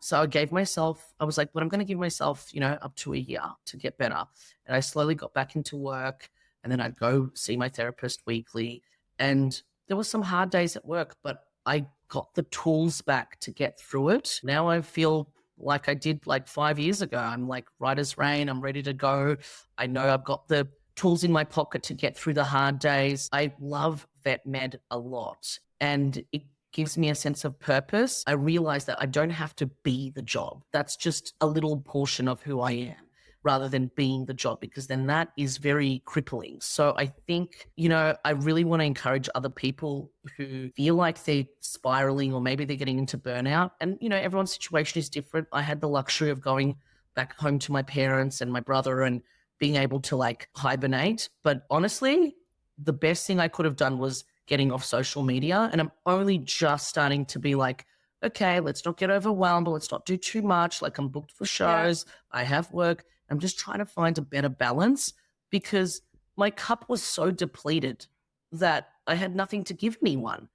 So I was like, but I'm going to give myself, up to a year to get better. And I slowly got back into work, and then I'd go see my therapist weekly. And there were some hard days at work, but I got the tools back to get through it. Now I feel like I did like 5 years ago. I'm like right as rain. I'm ready to go. I know I've got the tools in my pocket to get through the hard days. I love vet med a lot, and it gives me a sense of purpose. I realize that I don't have to be the job. That's just a little portion of who I am, rather than being the job, because then that is very crippling. So I think, I really want to encourage other people who feel like they're spiraling, or maybe they're getting into burnout. And, everyone's situation is different. I had the luxury of going back home to my parents and my brother and being able to like hibernate. But honestly, the best thing I could have done was getting off social media. And I'm only just starting to be like, okay, let's not get overwhelmed, or let's not do too much. Like, I'm booked for shows. Yeah. I have work. I'm just trying to find a better balance, because my cup was so depleted that I had nothing to give anyone.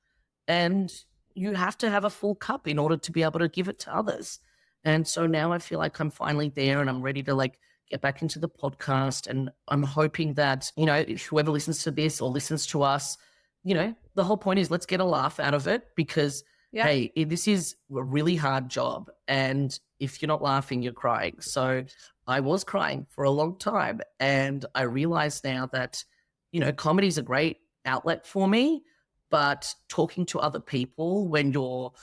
And you have to have a full cup in order to be able to give it to others. And so now I feel like I'm finally there, and I'm ready to like get back into the podcast. And I'm hoping that, whoever listens to this or listens to us, the whole point is, let's get a laugh out of it, because hey, this is a really hard job. And if you're not laughing, you're crying. So I was crying for a long time. And I realize now that, comedy is a great outlet for me, but talking to other people when you're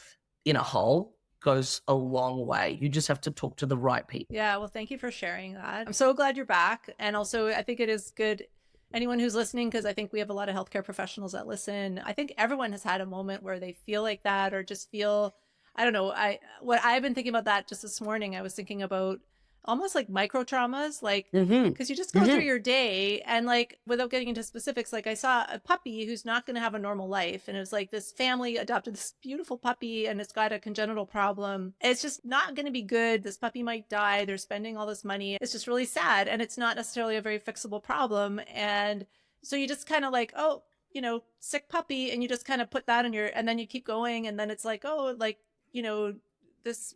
in a hole goes a long way. You just have to talk to the right people. Yeah. Well, thank you for sharing that. I'm so glad you're back. And also, I think it is good, anyone who's listening, because I think we have a lot of healthcare professionals that listen. I think everyone has had a moment where they feel like that, or just feel, I don't know. What I've been thinking about that just this morning. I was thinking about almost like micro traumas, like, Mm-hmm. because you just go through your day and like, without getting into specifics, like I saw a puppy who's not going to have a normal life. And it was like this family adopted this beautiful puppy and it's got a congenital problem. It's just not going to be good. This puppy might die. They're spending all this money. It's just really sad. And it's not necessarily a very fixable problem. And so you just kind of like, oh, you know, sick puppy. And you just kind of put that in and then you keep going. And then it's like, oh, like, you know, this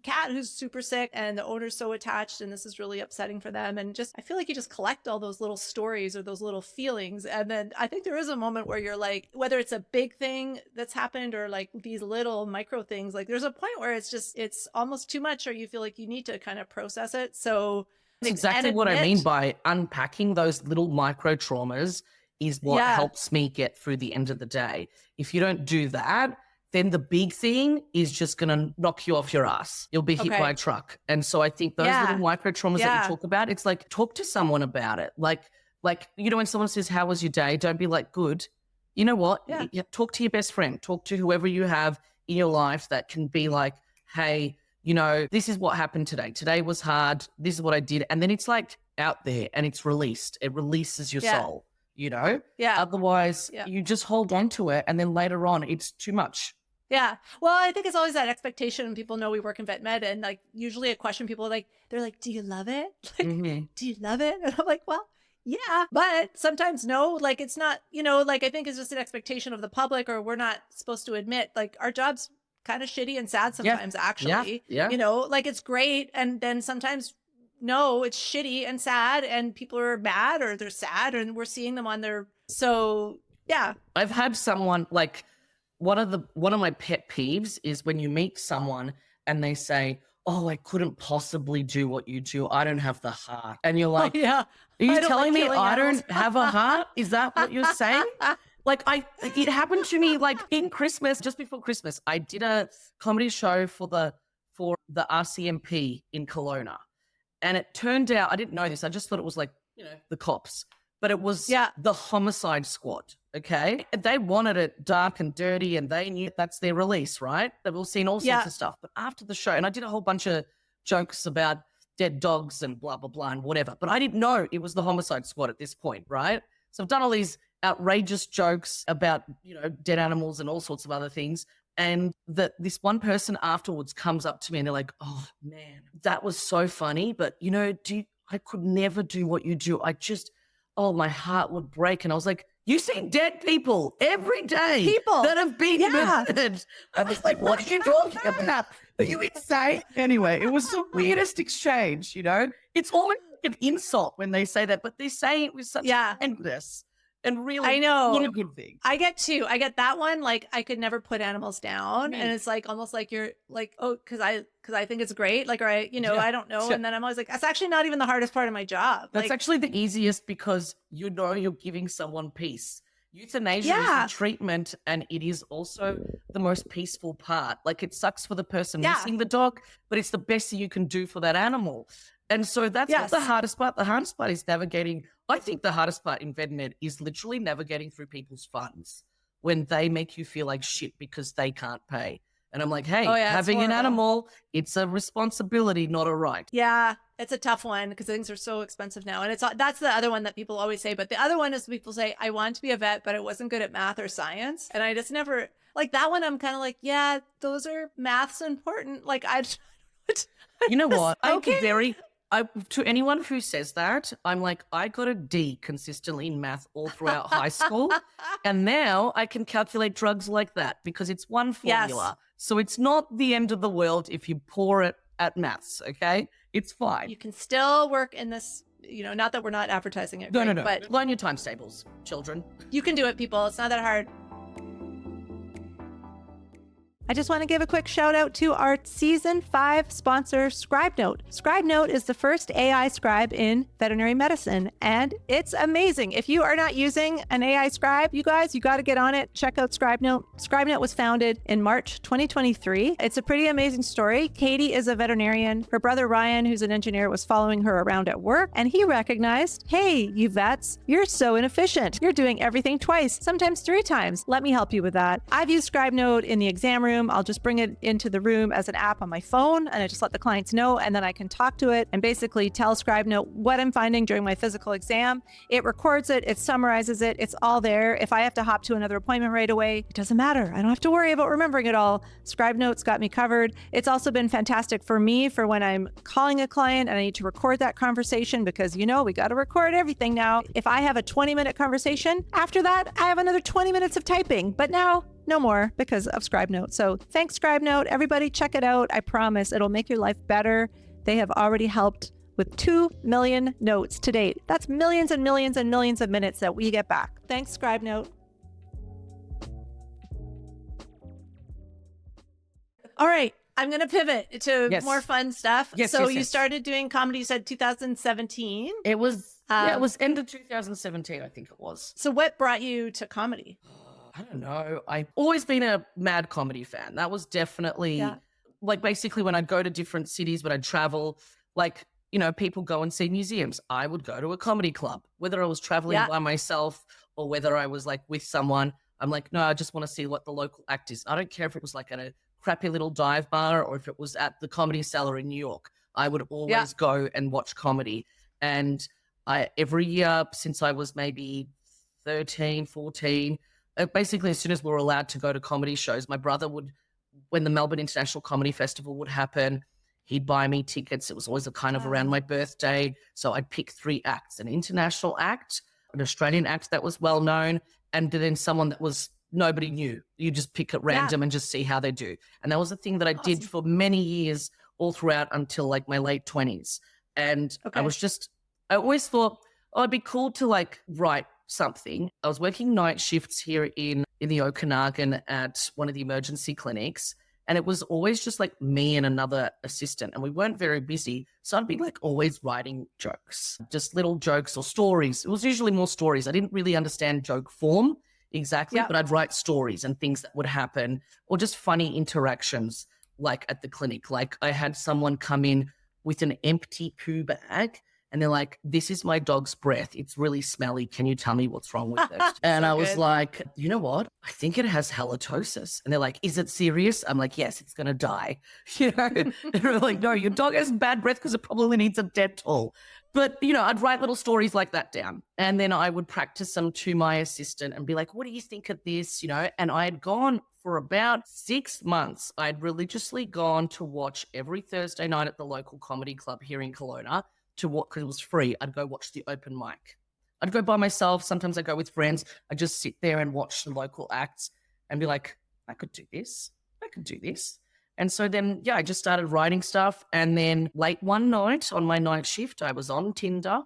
cat who's super sick and the owner's so attached and this is really upsetting for them. And just, I feel like you just collect all those little stories or those little feelings. And then I think there is a moment where you're like, whether it's a big thing that's happened or like these little micro things, like there's a point where it's almost too much or you feel like you need to kind of process it. So that's exactly what I mean by unpacking those little micro traumas is what helps me get through the end of the day. If you don't do that, then the big thing is just going to knock you off your ass. You'll be hit by a truck. And so I think those little micro traumas that you talk about, it's like, talk to someone about it. Like, you know, when someone says, how was your day? Don't be like, good. You know what? Talk to your best friend. Talk to whoever you have in your life that can be like, hey, you know, this is what happened today. Today was hard. This is what I did. And then it's like out there and it's released. It releases your soul, you know? Yeah. Otherwise, you just hold on to it and then later on it's too much. Yeah. Well, I think it's always that expectation when people know we work in vet med and like usually a question people are like, they're like, do you love it? Like, do you love it? And I'm like, well, yeah, but sometimes no, like it's not, you know, like I think it's just an expectation of the public or we're not supposed to admit like our job's kind of shitty and sad sometimes actually, you know, like it's great. And then sometimes no, it's shitty and sad and people are mad or they're sad and we're seeing them on their, so yeah. I've had someone like, one of my pet peeves is when you meet someone and they say, oh, I couldn't possibly do what you do. I don't have the heart. And you're like, are you telling me I don't have a heart? Is that what you're saying? Like it happened to me like in Christmas, just before Christmas, I did a comedy show for the RCMP in Kelowna. And it turned out, I didn't know this. I just thought it was like, you know, the cops, but it was the homicide squad. Okay. They wanted it dark and dirty and they knew that's their release, right? They've all seen all sorts of stuff. But after the show, and I did a whole bunch of jokes about dead dogs and blah, blah, blah and whatever, but I didn't know it was the homicide squad at this point, right? So I've done all these outrageous jokes about, you know, dead animals and all sorts of other things. And this one person afterwards comes up to me and they're like, oh man, that was so funny. But you know, I could never do what you do. My heart would break. And I was like, you see dead people every day that have been murdered. I was like, what are you talking about? Are you insane? Anyway, it was the weirdest exchange, you know? It's almost like an insult when they say that, but they say it with such kindness and really I know. What a good thing. I get that one. Like I could never put animals down. And it's like almost like you're like, oh, cause I think it's great. Like, or I don't know. And then I'm always like, that's actually not even the hardest part of my job. That's actually the easiest because you know you're giving someone peace. Euthanasia is the treatment and it is also the most peaceful part. Like it sucks for the person missing the dog, but it's the best thing you can do for that animal. And so that's not the hardest part. The hardest part is navigating. I think the hardest part in vet med is literally navigating through people's funds when they make you feel like shit because they can't pay. And I'm like, hey, having an animal, it's a responsibility, not a right. Yeah, it's a tough one because things are so expensive now. And that's the other one that people always say. But the other one is people say, I want to be a vet, but I wasn't good at math or science. And I just never, like that one, I'm kind of like, yeah, those are math's important. Like you know what? To anyone who says that, I'm like, I got a D consistently in math all throughout high school. And now I can calculate drugs like that because it's one formula. So it's not the end of the world if you pour it at maths, okay? It's fine. You can still work in this, you know, not that we're not advertising it. No. But learn your times tables, children. You can do it, people. It's not that hard. I just want to give a quick shout out to our season 5 sponsor, ScribeNote. ScribeNote is the first AI scribe in veterinary medicine, and it's amazing. If you are not using an AI scribe, you guys, you got to get on it. Check out ScribeNote. ScribeNote was founded in March 2023. It's a pretty amazing story. Katie is a veterinarian. Her brother Ryan, who's an engineer, was following her around at work, and he recognized, hey, you vets, you're so inefficient. You're doing everything twice, sometimes 3 times. Let me help you with that. I've used ScribeNote in the exam room room, I'll just bring it into the room as an app on my phone, and I just let the clients know, and then I can talk to it and basically tell ScribeNote what I'm finding during my physical exam. It records it, it summarizes it, it's all there. If I have to hop to another appointment right away, it doesn't matter. I don't have to worry about remembering it all. ScribeNote's got me covered. It's also been fantastic for me for when I'm calling a client and I need to record that conversation, because we got to record everything now. If I have a 20-minute conversation, after that, I have another 20 minutes of typing. But now, no more, because of ScribeNote. So thanks, ScribeNote. Everybody check it out. I promise it'll make your life better. They have already helped with 2 million notes to date. That's millions and millions and millions of minutes that we get back. Thanks, ScribeNote. All right. I'm going to pivot to more fun stuff. You started doing comedy, you said 2017. It was end of 2017, I think it was. So what brought you to comedy? I don't know. I've always been a mad comedy fan. That was definitely like basically when I'd go to different cities, when I'd travel, like, people go and see museums. I would go to a comedy club, whether I was traveling by myself or whether I was like with someone. I'm like, no, I just want to see what the local act is. I don't care if it was like at a crappy little dive bar or if it was at the Comedy Cellar in New York. I would always go and watch comedy. And every year since I was maybe 13, 14, basically as soon as we were allowed to go to comedy shows, my brother would, when the Melbourne International Comedy Festival would happen, he'd buy me tickets. It was always a kind of around my birthday. So I'd pick 3 acts: an international act, an Australian act that was well known, and then someone that was nobody knew. You just pick at random and just see how they do. And that was a thing that I did for many years, all throughout until like my late 20s. And I always thought, it'd be cool to like write something. I was working night shifts here in the Okanagan at one of the emergency clinics. And it was always just like me and another assistant, and we weren't very busy. So I'd be like always writing jokes, just little jokes or stories. It was usually more stories. I didn't really understand joke form exactly, but I'd write stories and things that would happen, or just funny interactions like at the clinic. Like I had someone come in with an empty poo bag and they're like, this is my dog's breath. It's really smelly. Can you tell me what's wrong with it? And I was like, you know what? I think it has halitosis. And they're like, is it serious? I'm like, yes, it's going to die. And they're like, no, your dog has bad breath because it probably needs a Dettol. But, I'd write little stories like that down. And then I would practice them to my assistant and be like, what do you think of this? And I had gone for about 6 months. I'd religiously gone to watch every Thursday night at the local comedy club here in Kelowna to watch, because it was free. I'd go watch the open mic. I'd go by myself. Sometimes I'd go with friends. I'd just sit there and watch the local acts and be like, I could do this. I could do this. And so then, I just started writing stuff. And then late one night on my night shift, I was on Tinder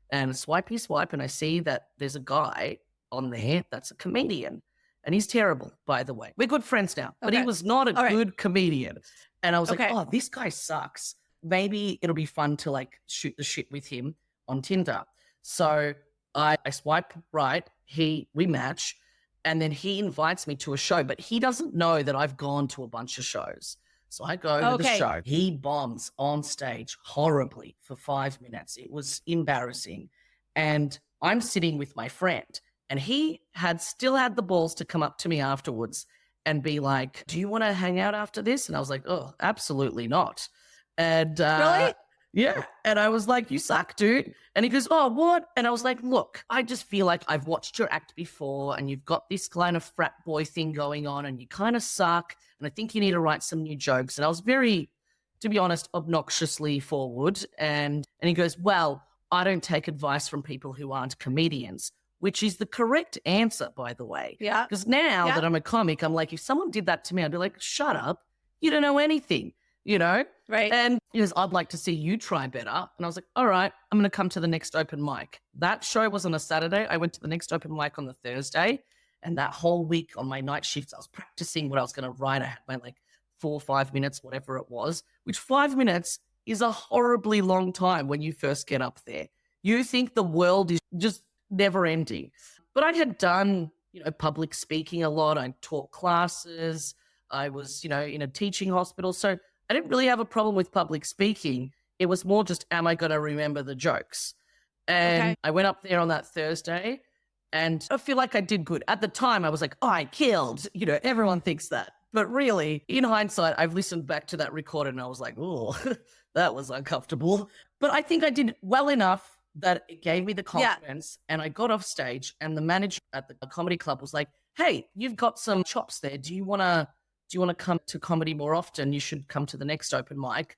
and swipey swipe. And I see that there's a guy on there that's a comedian. And he's terrible, by the way. We're good friends now, but he was not a good comedian. And I was like, oh, this guy sucks. Maybe it'll be fun to like shoot the shit with him on Tinder. So I swipe right. We match. And then he invites me to a show, but he doesn't know that I've gone to a bunch of shows. So I go to the show. He bombs on stage horribly for 5 minutes. It was embarrassing. And I'm sitting with my friend, and he still had the balls to come up to me afterwards and be like, do you want to hang out after this? And I was like, oh, absolutely not. And really? Yeah. And I was like, you suck, dude. And he goes, oh, what? And I was like, look, I just feel like I've watched your act before and you've got this kind of frat boy thing going on and you kind of suck. And I think you need to write some new jokes. And I was very, to be honest, obnoxiously forward. And he goes, well, I don't take advice from people who aren't comedians, which is the correct answer, by the way. Yeah. Because now that I'm a comic, I'm like, if someone did that to me, I'd be like, shut up. You don't know anything. Right. And he goes, I'd like to see you try better. And I was like, all right, I'm going to come to the next open mic. That show was on a Saturday. I went to the next open mic on the Thursday. And that whole week on my night shifts, I was practicing what I was going to write. I had my 4 or 5 minutes, whatever it was, which 5 minutes is a horribly long time when you first get up there. You think the world is just never ending. But I had done, public speaking a lot. I taught classes. I was, in a teaching hospital. So I didn't really have a problem with public speaking. It was more just, am I going to remember the jokes? And I went up there on that Thursday and I feel like I did good. At the time, I was like, oh, I killed. Everyone thinks that. But really, in hindsight, I've listened back to that recording and I was like, oh, that was uncomfortable. But I think I did well enough that it gave me the confidence, and I got off stage and the manager at the comedy club was like, hey, you've got some chops there. Do you want to come to comedy more often? You should come to the next open mic.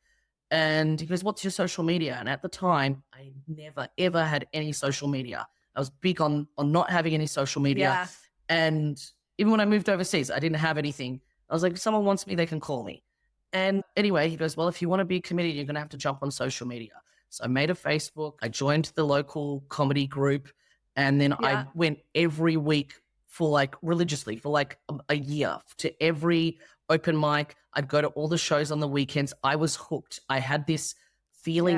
And he goes, what's your social media? And at the time, I never, ever had any social media. I was big on not having any social media. Yeah. And even when I moved overseas, I didn't have anything. I was like, if someone wants me, they can call me. And anyway, he goes, well, if you want to be a comedian, you're going to have to jump on social media. So I made a Facebook. I joined the local comedy group. And then I went every week religiously for a year to every open mic. I'd go to all the shows on the weekends. I was hooked. I had this feeling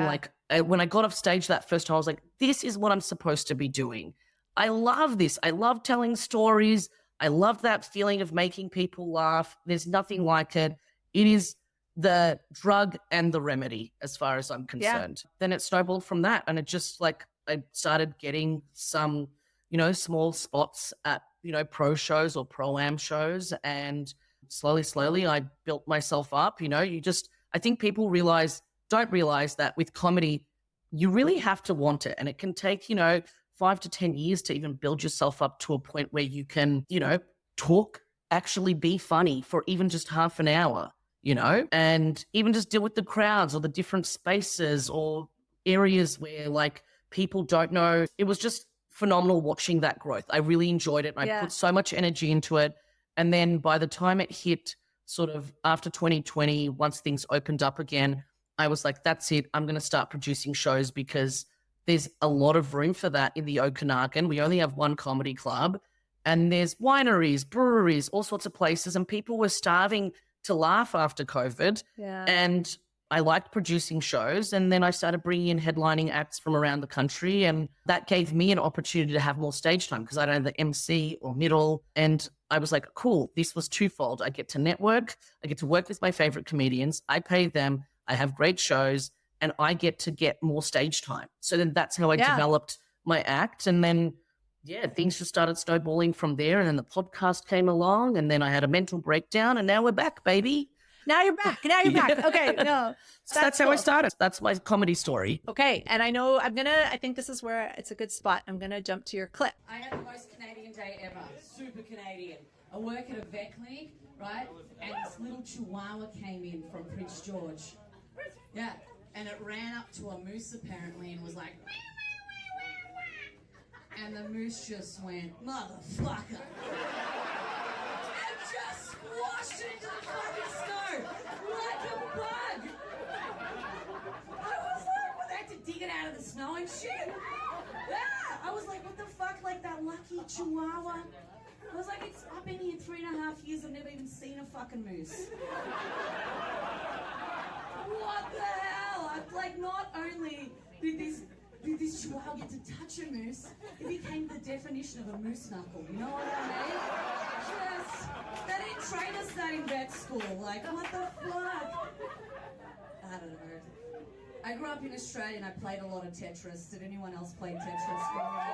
when I got off stage that first time, I was like, this is what I'm supposed to be doing. I love this. I love telling stories. I love that feeling of making people laugh. There's nothing like it. It is the drug and the remedy as far as I'm concerned. Then it snowballed from that. And it just I started getting some, small spots at, pro shows or pro-am shows. And slowly I built myself up. I think people don't realize that with comedy, you really have to want it. And it can take, 5 to 10 years to even build yourself up to a point where you can, talk, actually be funny for even just half an hour, and even just deal with the crowds or the different spaces or areas where people don't know. It was just phenomenal watching that growth. I really enjoyed it. I put so much energy into it. And then by the time it hit sort of after 2020, once things opened up again, I was like, that's it. I'm going to start producing shows because there's a lot of room for that in the Okanagan. We only have one comedy club and there's wineries, breweries, all sorts of places. And people were starving to laugh after COVID. Yeah. And I liked producing shows. And then I started bringing in headlining acts from around the country. And that gave me an opportunity to have more stage time because I don't have the MC or middle. And I was like, cool, this was twofold. I get to network. I get to work with my favorite comedians. I pay them. I have great shows. And I get to get more stage time. So then that's how I developed my act. And then, things just started snowballing from there. And then the podcast came along and then I had a mental breakdown and now we're back, baby. Now you're back. Okay, no. So that's how I started. That's my comedy story. Okay, and I think this is where it's a good spot. I'm going to jump to your clip. I had the most Canadian day ever. Super Canadian. I work at a vet clinic, right? And this little chihuahua came in from Prince George. Yeah. And it ran up to a moose apparently and was like, wah, wah, wah, wah. And the moose just went, motherfucker. And just squashed into the fucking snow like a bug. I was like, well, they had to dig it out of the snow and shit. Yeah. I was like, what the fuck? Like that lucky chihuahua. I was like, I've been here 3.5 years. I've never even seen a fucking moose. What the hell? Not only did this chihuahua get to touch a moose, it became the definition of a moose knuckle. You know what I mean? They didn't train us that in vet school. What the fuck? I don't know. I grew up in Australia and I played a lot of Tetris. Did anyone else play Tetris growing up?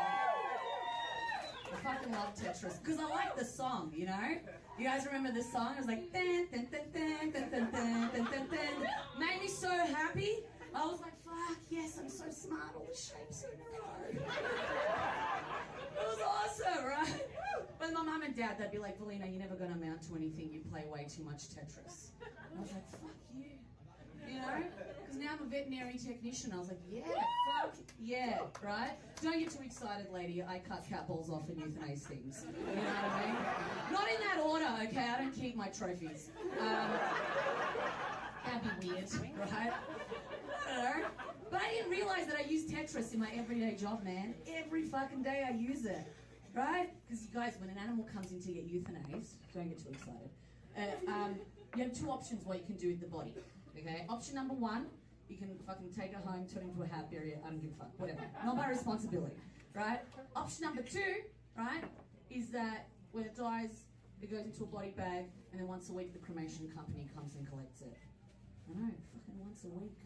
I fucking love Tetris because I like the song, You guys remember this song? It was like dun, dun, dun, dun, dun, dun, dun, dun, dun, dun. Made me so happy. I was like, fuck, yes, I'm so smart. All the shapes in a row. It was awesome, right? But my mum and dad, they'd be like, Velina, you're never going to amount to anything. You play way too much Tetris. I was like, fuck you. Because now I'm a veterinary technician. I was like, yeah, fuck yeah, right? Don't get too excited, lady. I cut cat balls off and euthanize things. You know what I mean? Not in that order, okay? I don't keep my trophies. That'd be weird, right? I don't know. But I didn't realize that I use Tetris in my everyday job, man. Every fucking day I use it, right? Because you guys, when an animal comes in to get euthanized, don't get too excited. You have two options what you can do with the body. Okay, option number one, you can fucking take it home, turn it into a hat, bury it, I don't give a fuck, whatever. Not my responsibility, right? Option number two, right, is that when it dies, it goes into a body bag, and then once a week the cremation company comes and collects it. I know, fucking once a week,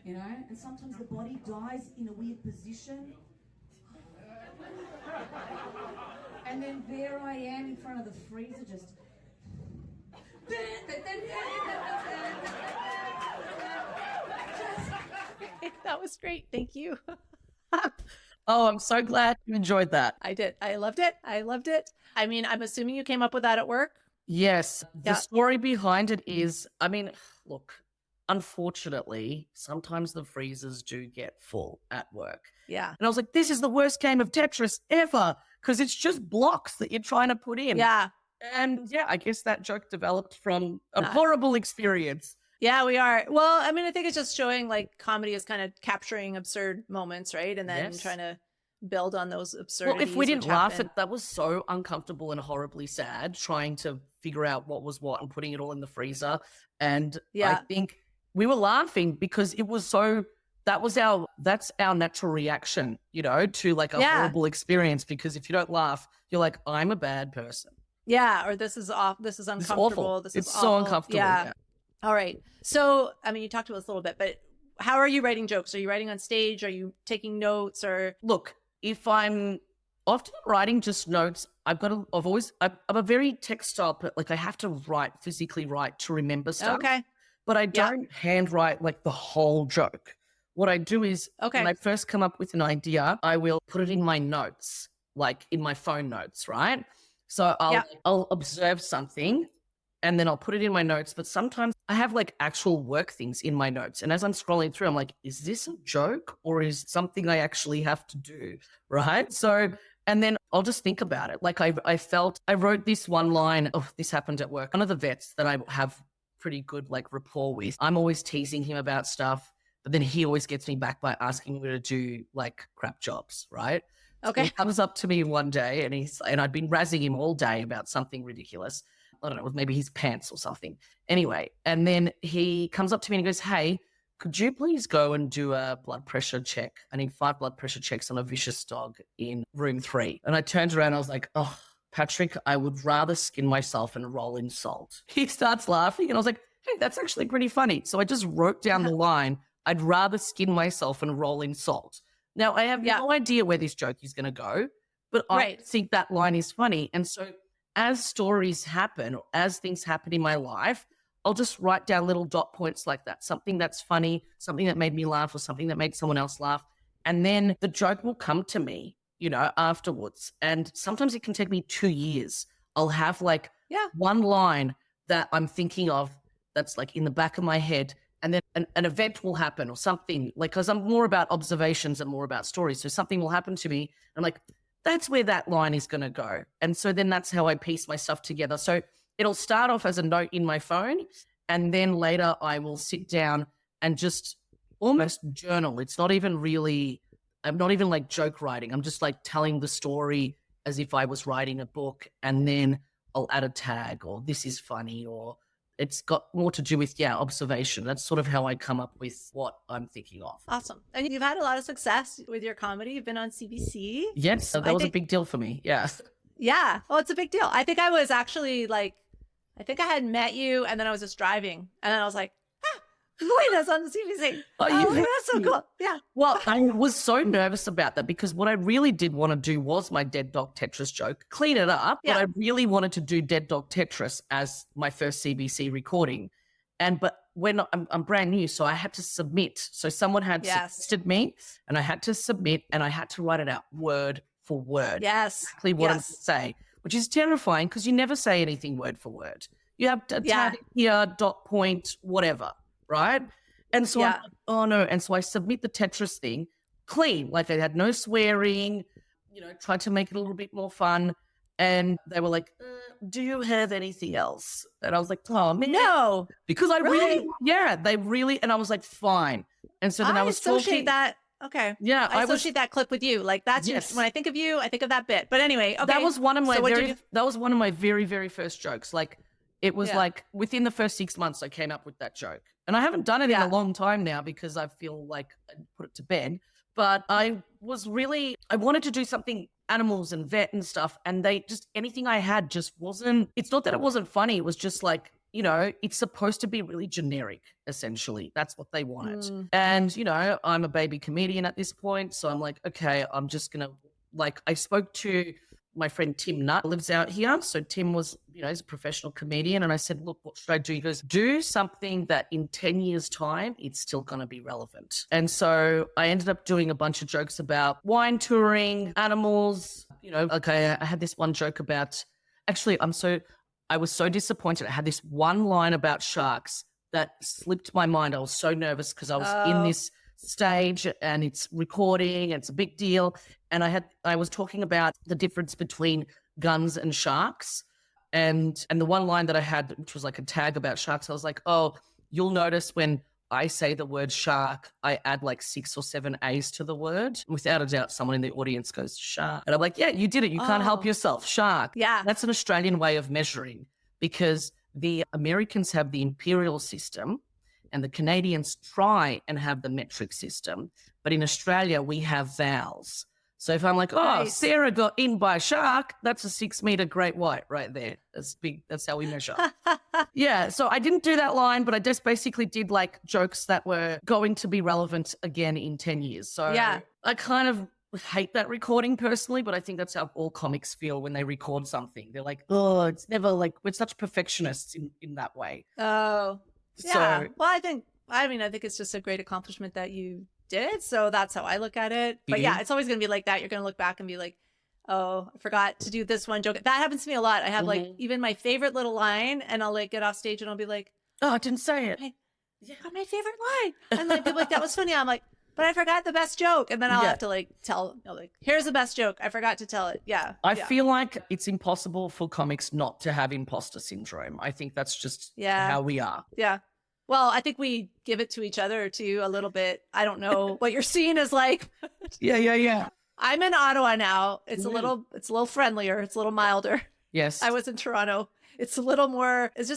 And sometimes the body dies in a weird position. And then there I am in front of the freezer just... That was great. Thank you. Oh, I'm so glad you enjoyed that. I did. I loved it. I mean, I'm assuming you came up with that at work. Yes. The Yeah. story behind it is, I mean, look, unfortunately, sometimes the freezers do get full at work. Yeah. And I was like, this is the worst game of Tetris ever because it's just blocks that you're trying to put in. Yeah. And yeah, I guess that joke developed from a Nice. horrible experience. Yeah, we are. Well, I mean, I think it's just showing like comedy is kind of capturing absurd moments, right? And then Yes. trying to build on those absurdities. Well, if we didn't which laugh happen. at that was so uncomfortable and horribly sad trying to figure out what was what and putting it all in the freezer. And I Yeah. think we were laughing because it was so that's our natural reaction, you know, to like a Yeah. horrible experience. Because if you don't laugh, you're like, I'm a bad person. Yeah, or this is off. This is It's uncomfortable. awful. This It's is so awful. uncomfortable. Yeah. All right. So, I mean, you talked to us a little bit, but how are you writing jokes? Are you writing on stage? Are you taking notes? Or Look, if I'm often writing just notes, I'm a very textile, like I have to physically write to remember stuff. okay, But I Yeah. don't handwrite like the whole joke. What I do is okay, when I first come up with an idea, I will put it in my notes, like in my phone notes, right? So Yeah. I'll observe something and then I'll put it in my notes. But sometimes I have like actual work things in my notes. And as I'm scrolling through, I'm like, is this a joke or is it something I actually have to do? Right. So, and then I'll just think about it. Like I wrote this one line. Oh, this happened at work. One of the vets that I have pretty good like rapport with, I'm always teasing him about stuff, but then he always gets me back by asking me to do like crap jobs. Right. So okay. he comes up to me one day and I'd been razzing him all day about something ridiculous. I don't know, it was maybe his pants or something. Anyway, and then he comes up to me and he goes, hey, could you please go and do a blood pressure check? I need 5 blood pressure checks on a vicious dog in room 3. And I turned around and I was like, oh, Patrick, I would rather skin myself and roll in salt. He starts laughing and I was like, hey, that's actually pretty funny. So I just wrote down the line, I'd rather skin myself and roll in salt. Now, I have no idea where this joke is going to go, but I think that line is funny. And so as stories happen, or as things happen in my life, I'll just write down little dot points like that, something that's funny, something that made me laugh or something that made someone else laugh. And then the joke will come to me, you know, afterwards. And sometimes it can take me 2 years. I'll have like one line that I'm thinking of that's like in the back of my head. And then an event will happen or something, like, because I'm more about observations and more about stories. So something will happen to me. And I'm like, that's where that line is going to go. And so then that's how I piece my stuff together. So it'll start off as a note in my phone. And then later I will sit down and just almost journal. It's not even really, I'm not even like joke writing. I'm just like telling the story as if I was writing a book. And then I'll add a tag or this is funny or it's got more to do with, observation. That's sort of how I come up with what I'm thinking of. Awesome. And you've had a lot of success with your comedy. You've been on CBC. Yes, so that was a big deal for me. Yeah. Yeah. Well, it's a big deal. I think I was actually like, I think I had met you and then I was just driving. And then I was like, wait, that's on the CBC. Oh, that's so cool. Yeah. Well, I was so nervous about that because what I really did want to do was my dead dog Tetris joke, clean it up. Yeah. But I really wanted to do dead dog Tetris as my first CBC recording. But when I'm brand new, so I had to submit. So someone had suggested me and I had to submit and I had to write it out word for word. Yes. Exactly what I'm going to say, which is terrifying because you never say anything word for word. You have to tag here, dot point, whatever. Right. And so I'm like, oh no. And so I submit the Tetris thing clean. Like I had no swearing, you know, tried to make it a little bit more fun. And they were like, do you have anything else? And I was like, oh man. No. Because I they really, and I was like, fine. And so then I was associate talking. that. Okay. Yeah. I associate that clip with you. Like that's when I think of you, I think of that bit. But anyway, okay. That was one of my very, very first jokes. Like, it was like within the first 6 months, I came up with that joke. And I haven't done it in a long time now because I feel like I put it to bed. But I wanted to do something animals and vet and stuff. And anything I had just wasn't, it's not that it wasn't funny. It was just like, you know, it's supposed to be really generic, essentially. That's what they wanted. And, you know, I'm a baby comedian at this point. So I'm like, okay, I'm just going to, like, I spoke to my friend Tim Nutt lives out here. So Tim was, he's a professional comedian. And I said, look, what should I do? He goes, do something that in 10 years' time, it's still going to be relevant. And so I ended up doing a bunch of jokes about wine touring, animals. I had this one joke about, actually, I was so disappointed. I had this one line about sharks that slipped my mind. I was so nervous because I was in this stage and it's recording and it's a big deal. And I was talking about the difference between guns and sharks. And the one line that I had, which was like a tag about sharks, I was like, oh, you'll notice when I say the word shark, I add like 6 or 7 A's to the word. Without a doubt, someone in the audience goes, shark. And I'm like, yeah, you did it. You can't help yourself. Shark. Yeah. That's an Australian way of measuring because the Americans have the imperial system and the Canadians try and have the metric system. But in Australia, we have vowels. So if I'm like, Nice. Sarah got in by a shark, that's a 6-meter great white right there. That's big. That's how we measure. Yeah. So I didn't do that line, but I just basically did like jokes that were going to be relevant again in 10 years. So Yeah. I kind of hate that recording personally, but I think that's how all comics feel when they record something. They're like, oh, it's never like, we're such perfectionists in that way. Oh, yeah. So, Well, I think it's just a great accomplishment that you did. So that's how I look at it. But yeah, it's always going to be like that. You're going to look back and be like, oh, I forgot to do this one joke. That happens to me a lot. I have like even my favorite little line and I'll like get off stage and I'll be like, oh, I didn't say it. got my favorite line. And like, people like, that was funny. I'm like, but I forgot the best joke. And then I'll have to like tell, like, here's the best joke. I forgot to tell it. Yeah. I feel like it's impossible for comics not to have imposter syndrome. I think that's just how we are. Yeah. Well, I think we give it to each other too a little bit. I don't know what your scene is like. Yeah. I'm in Ottawa now. It's a little friendlier. It's a little milder. Yes. I was in Toronto. It's just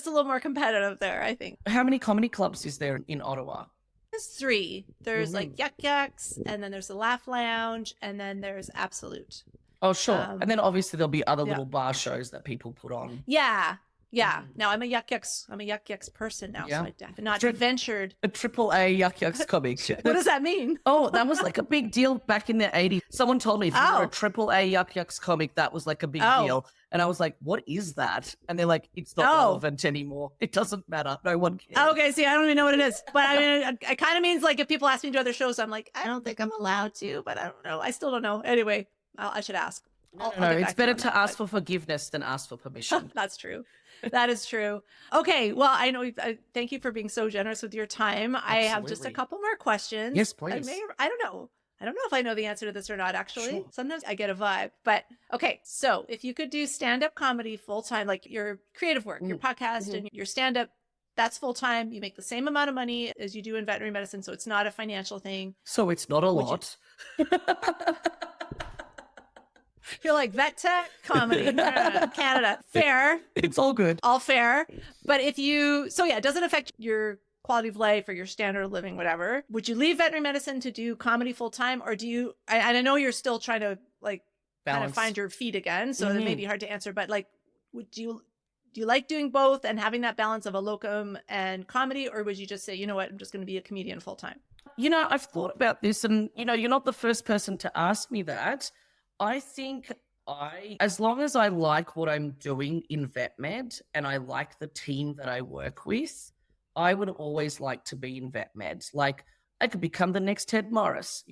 a little more competitive there, I think. How many comedy clubs is there in Ottawa? There's 3. There's like Yuck Yucks, and then there's the Laugh Lounge, and then there's Absolute. Oh, sure. And then obviously there'll be other little bar shows that people put on. Yeah. Yeah. Now I'm a Yuck Yucks person now, so I've not ventured. A AAA Yuck Yucks comic. What does that mean? Oh, that was like a big deal back in the 80s. Someone told me if you were a AAA Yuck Yucks comic, that was like a big deal. And I was like, what is that? And they're like, it's not relevant anymore. It doesn't matter. No one cares. Okay, see, I don't even know what it is. But I mean, it kind of means like if people ask me to do other shows, I'm like, I don't think I'm allowed to, but I don't know. I still don't know. Anyway, I should ask. No, it's better to ask for forgiveness than ask for permission. That's true. That is true. Okay, well, I know. Thank you for being so generous with your time. Absolutely. I have just a couple more questions. Yes, please. I don't know if I know the answer to this or not, actually. Sure. Sometimes I get a vibe. But okay, so if you could do stand-up comedy full-time, like your creative work, your podcast and your stand-up, that's full-time. You make the same amount of money as you do in veterinary medicine, so it's not a financial thing. So it's not a lot. You're like, vet tech, comedy, Canada. Fair. It's all good. All fair. But it doesn't affect your quality of life or your standard of living, whatever. Would you leave veterinary medicine to do comedy full time? Or do you, and I know you're still trying to like kind of find your feet again. So it may be hard to answer, but like, do you like doing both and having that balance of a locum and comedy? Or would you just say, you know what, I'm just going to be a comedian full time? I've thought about this and, you're not the first person to ask me that. I think as long as I like what I'm doing in vet med and I like the team that I work with, I would always like to be in vet med. Like I could become the next Ted Morris,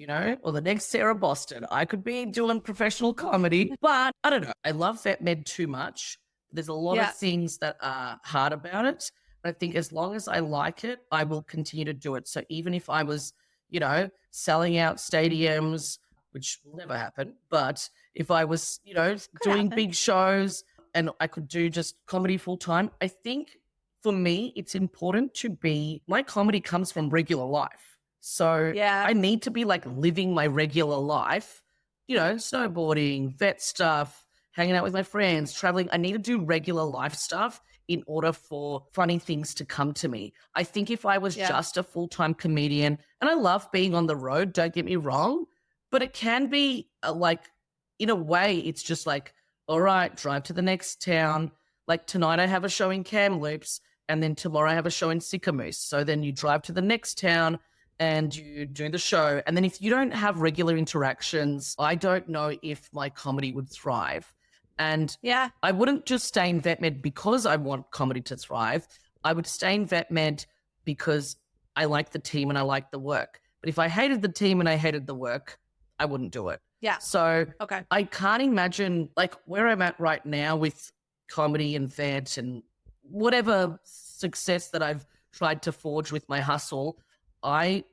or the next Sarah Boston. I could be doing professional comedy, but I don't know. I love vet med too much. There's a lot of things that are hard about it. But I think as long as I like it, I will continue to do it. So even if I was, selling out stadiums, which will never happen. But if I was, doing big shows and I could do just comedy full time, I think for me, it's important my comedy comes from regular life. So I need to be like living my regular life, snowboarding, vet stuff, hanging out with my friends, traveling. I need to do regular life stuff in order for funny things to come to me. I think if I was just a full-time comedian, and I love being on the road, don't get me wrong, but it can be like, in a way, it's just like, all right, drive to the next town. Like tonight I have a show in Kamloops and then tomorrow I have a show in Sycamoose. So then you drive to the next town and you do the show. And then if you don't have regular interactions, I don't know if my comedy would thrive. And Yeah. I wouldn't just stay in vet med because I want comedy to thrive. I would stay in vet med because I like the team and I like the work. But if I hated the team and I hated the work, I wouldn't do it. Yeah. So Okay. I can't imagine like where I'm at right now with comedy and vet and whatever success that I've tried to forge with my hustle. I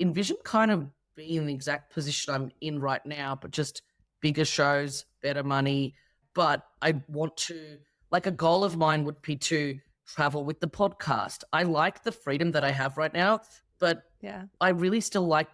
envision kind of being in the exact position I'm in right now, but just bigger shows, better money. But I want to, like a goal of mine would be to travel with the podcast. I like the freedom that I have right now, but Yeah. I really still like,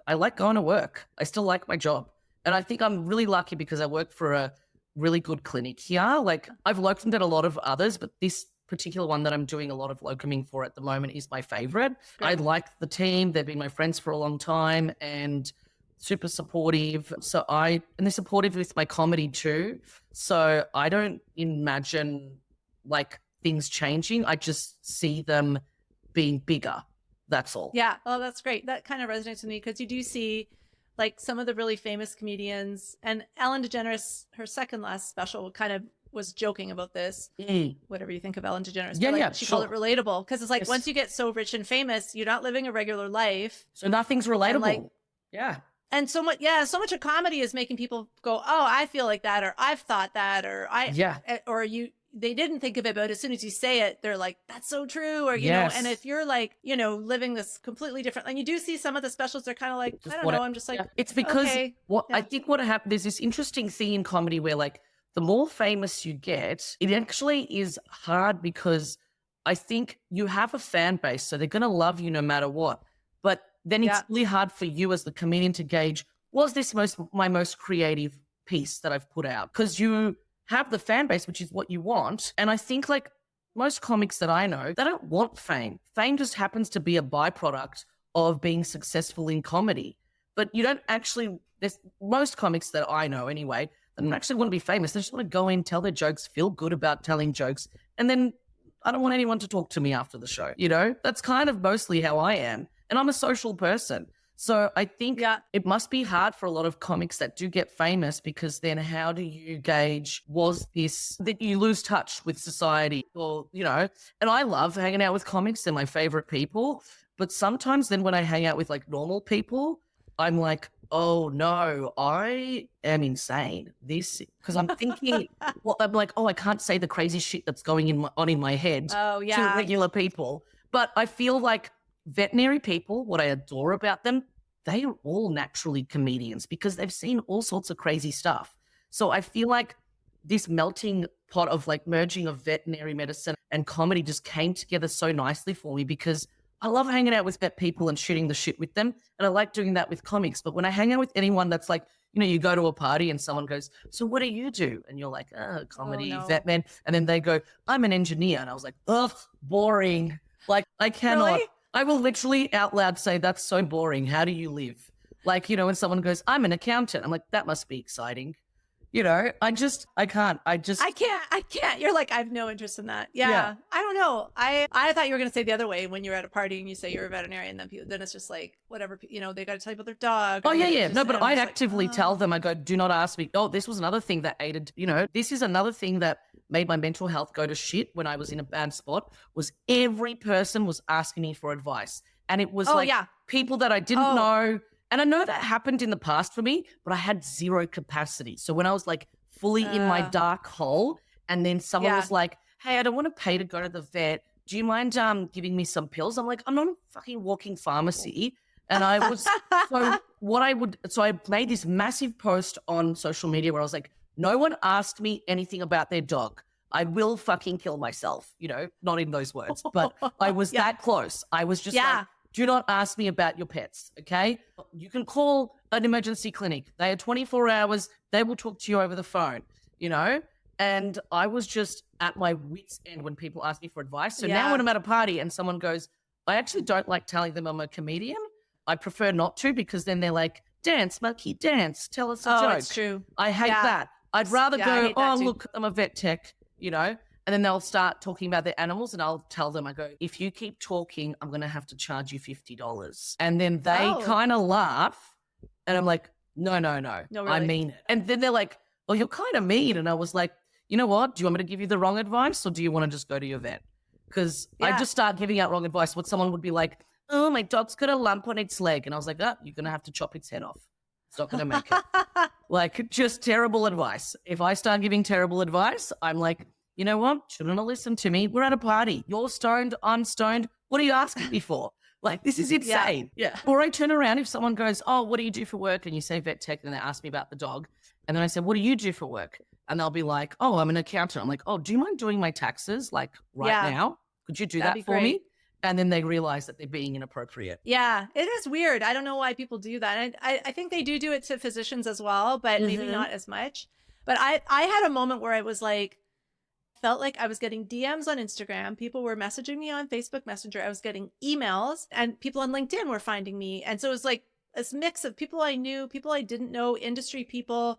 I like going to work. I still like my job. And I think I'm really lucky because I work for a really good clinic here. Like I've locumed at a lot of others, but this particular one that I'm doing a lot of locuming for at the moment is my favorite. Great. I like the team. They've been my friends for a long time and super supportive. And they're supportive with my comedy too. So I don't imagine like things changing. I just see them being bigger. That's all. Yeah. Oh, that's great. That kind of resonates with me because you do see like some of the really famous comedians, and Ellen DeGeneres, her second last special kind of was joking about this. Whatever you think of Ellen DeGeneres. Yeah, but, like, yeah, she sure. called it relatable because it's like Yes. once you get so rich and famous, you're not living a regular life. So nothing's relatable. like- yeah. And so much of comedy is making people go, oh, I feel like that, or I've thought that, or they didn't think of it, but as soon as you say it, they're like, that's so true. Or, you know, and if you're like, living this completely different, and you do see some of the specials, they're kind of like, I don't know. I'm just like, it's because okay. I think what happened, there's this interesting thing in comedy where like the more famous you get, it actually is hard because I think you have a fan base, so they're going to love you no matter what. But then it's really hard for you as the comedian to gauge, was this my most creative piece that I've put out? Because you have the fan base, which is what you want. And I think like most comics that I know, they don't want fame. Fame just happens to be a byproduct of being successful in comedy. But you don't actually, there's most comics that I know anyway, they don't actually want to be famous. They just want to go in, tell their jokes, feel good about telling jokes. And then I don't want anyone to talk to me after the show. That's kind of mostly how I am. And I'm a social person. So I think it must be hard for a lot of comics that do get famous because then how do you gauge, was this, that you lose touch with society or, and I love hanging out with comics. They're my favorite people. But sometimes then when I hang out with like normal people, I'm like, oh no, I am insane. Because I'm thinking, I'm like, oh, I can't say the crazy shit that's going on in my head to regular people. But I feel like veterinary people, what I adore about them, they are all naturally comedians because they've seen all sorts of crazy stuff. So I feel like this melting pot of like merging of veterinary medicine and comedy just came together so nicely for me because I love hanging out with vet people and shooting the shit with them. And I like doing that with comics. But when I hang out with anyone that's like, you go to a party and someone goes, so what do you do? And you're like, comedy, vet man. And then they go, I'm an engineer. And I was like, ugh, boring. Like I cannot. Really? I will literally out loud say, that's so boring. How do you live? Like, when someone goes, I'm an accountant. I'm like, that must be exciting. I can't. I can't. You're like, I have no interest in that. Yeah. I don't know. I thought you were going to say the other way when you're at a party and you say you're a veterinarian, then it's just like, whatever, they got to tell you about their dog. Oh, yeah. No, but I'd actively tell them, I go, do not ask me. Oh, this was another thing that aided, this is another thing that made my mental health go to shit when I was in a bad spot was every person was asking me for advice. And it was people that I didn't know. And I know that happened in the past for me, but I had zero capacity. So when I was like fully in my dark hole and then someone was like, hey, I don't want to pay to go to the vet. Do you mind giving me some pills? I'm like, I'm not a fucking walking pharmacy. And I was, so I made this massive post on social media where I was like, no one asked me anything about their dog. I will fucking kill myself, not in those words, but I was that close. I was just like, do not ask me about your pets, okay? You can call an emergency clinic. They are 24 hours. They will talk to you over the phone, And I was just at my wit's end when people ask me for advice. So now when I'm at a party and someone goes, I actually don't like telling them I'm a comedian. I prefer not to because then they're like, dance, monkey, dance. Tell us a joke. Oh, it's true. I hate that. I'd rather go, look, I'm a vet tech, And then they'll start talking about their animals and I'll tell them, I go, if you keep talking, I'm going to have to charge you $50. And then they kind of laugh and I'm like, no, really? I mean it. And then they're like, oh, you're kind of mean. And I was like, you know what? Do you want me to give you the wrong advice or do you want to just go to your vet? Because I just start giving out wrong advice. What someone would be like, oh, my dog's got a lump on its leg. And I was like, oh, you're going to have to chop its head off. It's not going to make it. Like, just terrible advice. If I start giving terrible advice, I'm like, you know what? Shouldn't have listened to me. We're at a party. You're stoned, I'm stoned. What are you asking me for? Like, this is insane. Yeah. Or I turn around if someone goes, oh, what do you do for work? And you say vet tech, and they ask me about the dog. And then I said, what do you do for work? And they'll be like, oh, I'm an accountant. I'm like, oh, do you mind doing my taxes like right now? Could you do that for me? And then they realize that they're being inappropriate. Yeah, it is weird. I don't know why people do that. And I think they do it to physicians as well, but maybe not as much. But I had a moment where I was like, felt like I was getting DMs on Instagram. People were messaging me on Facebook Messenger. I was getting emails, and people on LinkedIn were finding me. And so it was like this mix of people I knew, people I didn't know, industry people.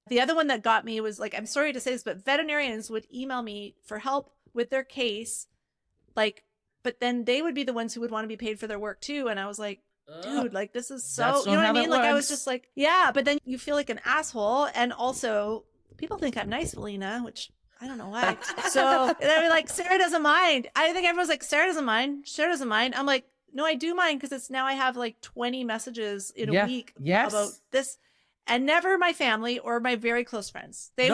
The other one that got me was like, I'm sorry to say this, but veterinarians would email me for help with their case. Like, but then they would be the ones who would want to be paid for their work too. And I was like, dude, like this is so, you know what I mean? Like I was just like, yeah, but then you feel like an asshole. And also people think I'm nice, Velina, which I don't know why. So they're like, Sarah doesn't mind. I think everyone's like, Sarah doesn't mind. Sarah doesn't mind. I'm like, no, I do mind because it's now I have like 20 messages in a week about this. And never my family or my very close friends. They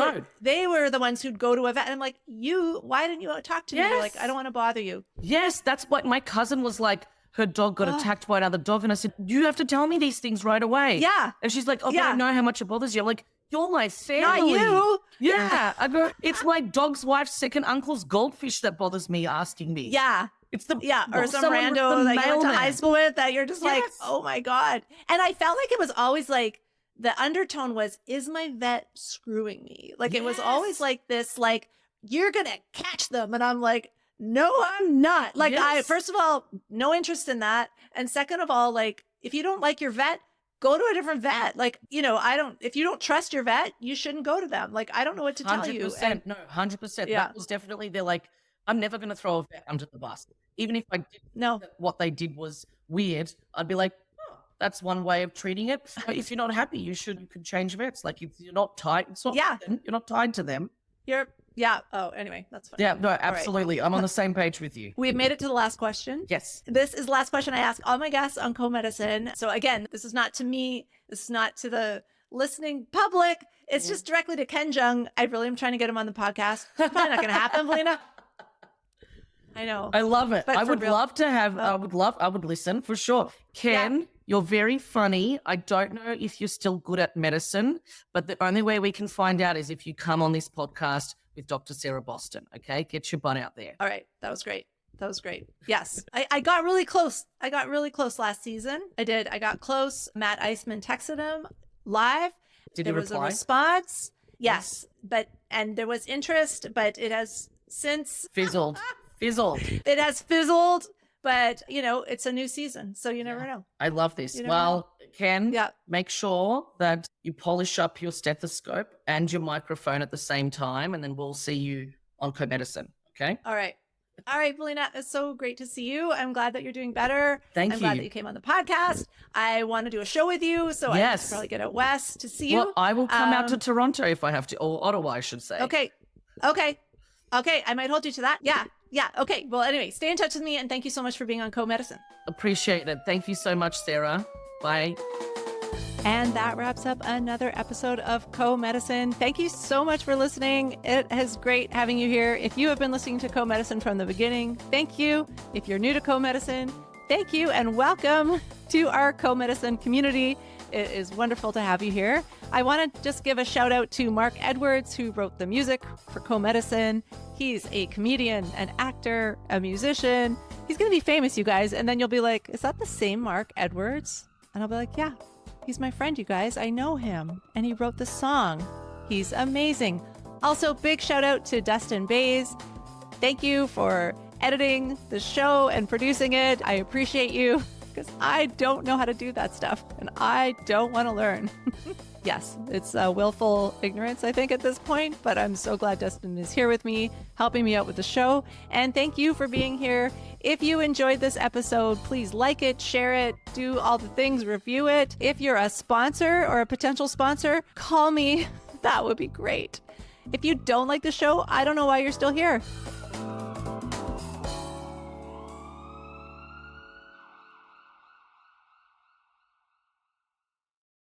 were the ones who'd go to a vet. And I'm like, why didn't you talk to me? You're like, I don't want to bother you. Yes, that's what my cousin was like. Her dog got attacked by another dog. And I said, you have to tell me these things right away. Yeah. And she's like, oh, but I know how much it bothers you. I'm like, you're my family. Not you. Yeah. I go, it's my dog's wife's second uncle's goldfish that bothers me asking me. Yeah. It's the or some rando that you went to high school with that you're just like, oh my God. And I felt like it was always like, the undertone was, is my vet screwing me? Like it was always like this, like, you're going to catch them. And I'm like, no, I'm not. Like first of all, no interest in that. And second of all, like, if you don't like your vet, go to a different vet. Like, you know, if you don't trust your vet, you shouldn't go to them. Like, I don't know what to tell you. And, no, 100%. Yeah. That was definitely, they're like, I'm never going to throw a vet under the bus. Even if I did what they did was weird, I'd be like, that's one way of treating it. So if you're not happy, you could change vets. Like if you're not tied, you're not tied to them. Oh, anyway, that's fine. Yeah, no, absolutely. Right. I'm on the same page with you. We've made it to the last question. Yes. This is the last question I ask all my guests on Co-Medicine. So again, this is not to me. This is not to the listening public. It's just directly to Ken Jeong. I really am trying to get him on the podcast. It's probably not going to happen, Velina. I know. I love it. I would love to have, I would listen for sure. Ken, you're very funny. I don't know if you're still good at medicine, but the only way we can find out is if you come on this podcast with Dr. Sarah Boston. Okay. Get your butt out there. All right. That was great. Yes. I got really close. Last season. I did. I got close. Matt Eisman texted him live. Did he reply? There was a response. Yes. And there was interest, but it has since fizzled. It has fizzled, but you know, it's a new season, so you never know. I love this. Well, Ken, make sure that you polish up your stethoscope and your microphone at the same time, and then we'll see you on Co-Medicine. Okay? All right, Velina, it's so great to see you. I'm glad that you're doing better. I'm glad that you came on the podcast. I want to do a show with you, so I can probably get out west to see you. Well, I will come out to Toronto if I have to, or Ottawa, I should say. Okay. I might hold you to that. Yeah. Okay. Well, anyway, stay in touch with me, and thank you so much for being on Co-Medicine. Appreciate it. Thank you so much, Sarah. Bye. And that wraps up another episode of Co-Medicine. Thank you so much for listening. It is great having you here. If you have been listening to Co-Medicine from the beginning, thank you. If you're new to Co-Medicine, thank you, and welcome to our Co-Medicine community. It is wonderful to have you here. I want to just give a shout out to Mark Edwards, who wrote the music for Co-Medicine. He's a comedian, an actor, a musician. He's going to be famous, you guys. And then you'll be like, is that the same Mark Edwards? And I'll be like, yeah, he's my friend, you guys. I know him. And he wrote the song. He's amazing. Also, big shout out to Dustin Bays. Thank you for editing the show and producing it. I appreciate you, because I don't know how to do that stuff and I don't want to learn. Yes, it's willful ignorance, I think, at this point, but I'm so glad Dustin is here with me, helping me out with the show. And thank you for being here. If you enjoyed this episode, please like it, share it, do all the things, review it. If you're a sponsor or a potential sponsor, call me. That would be great. If you don't like the show, I don't know why you're still here.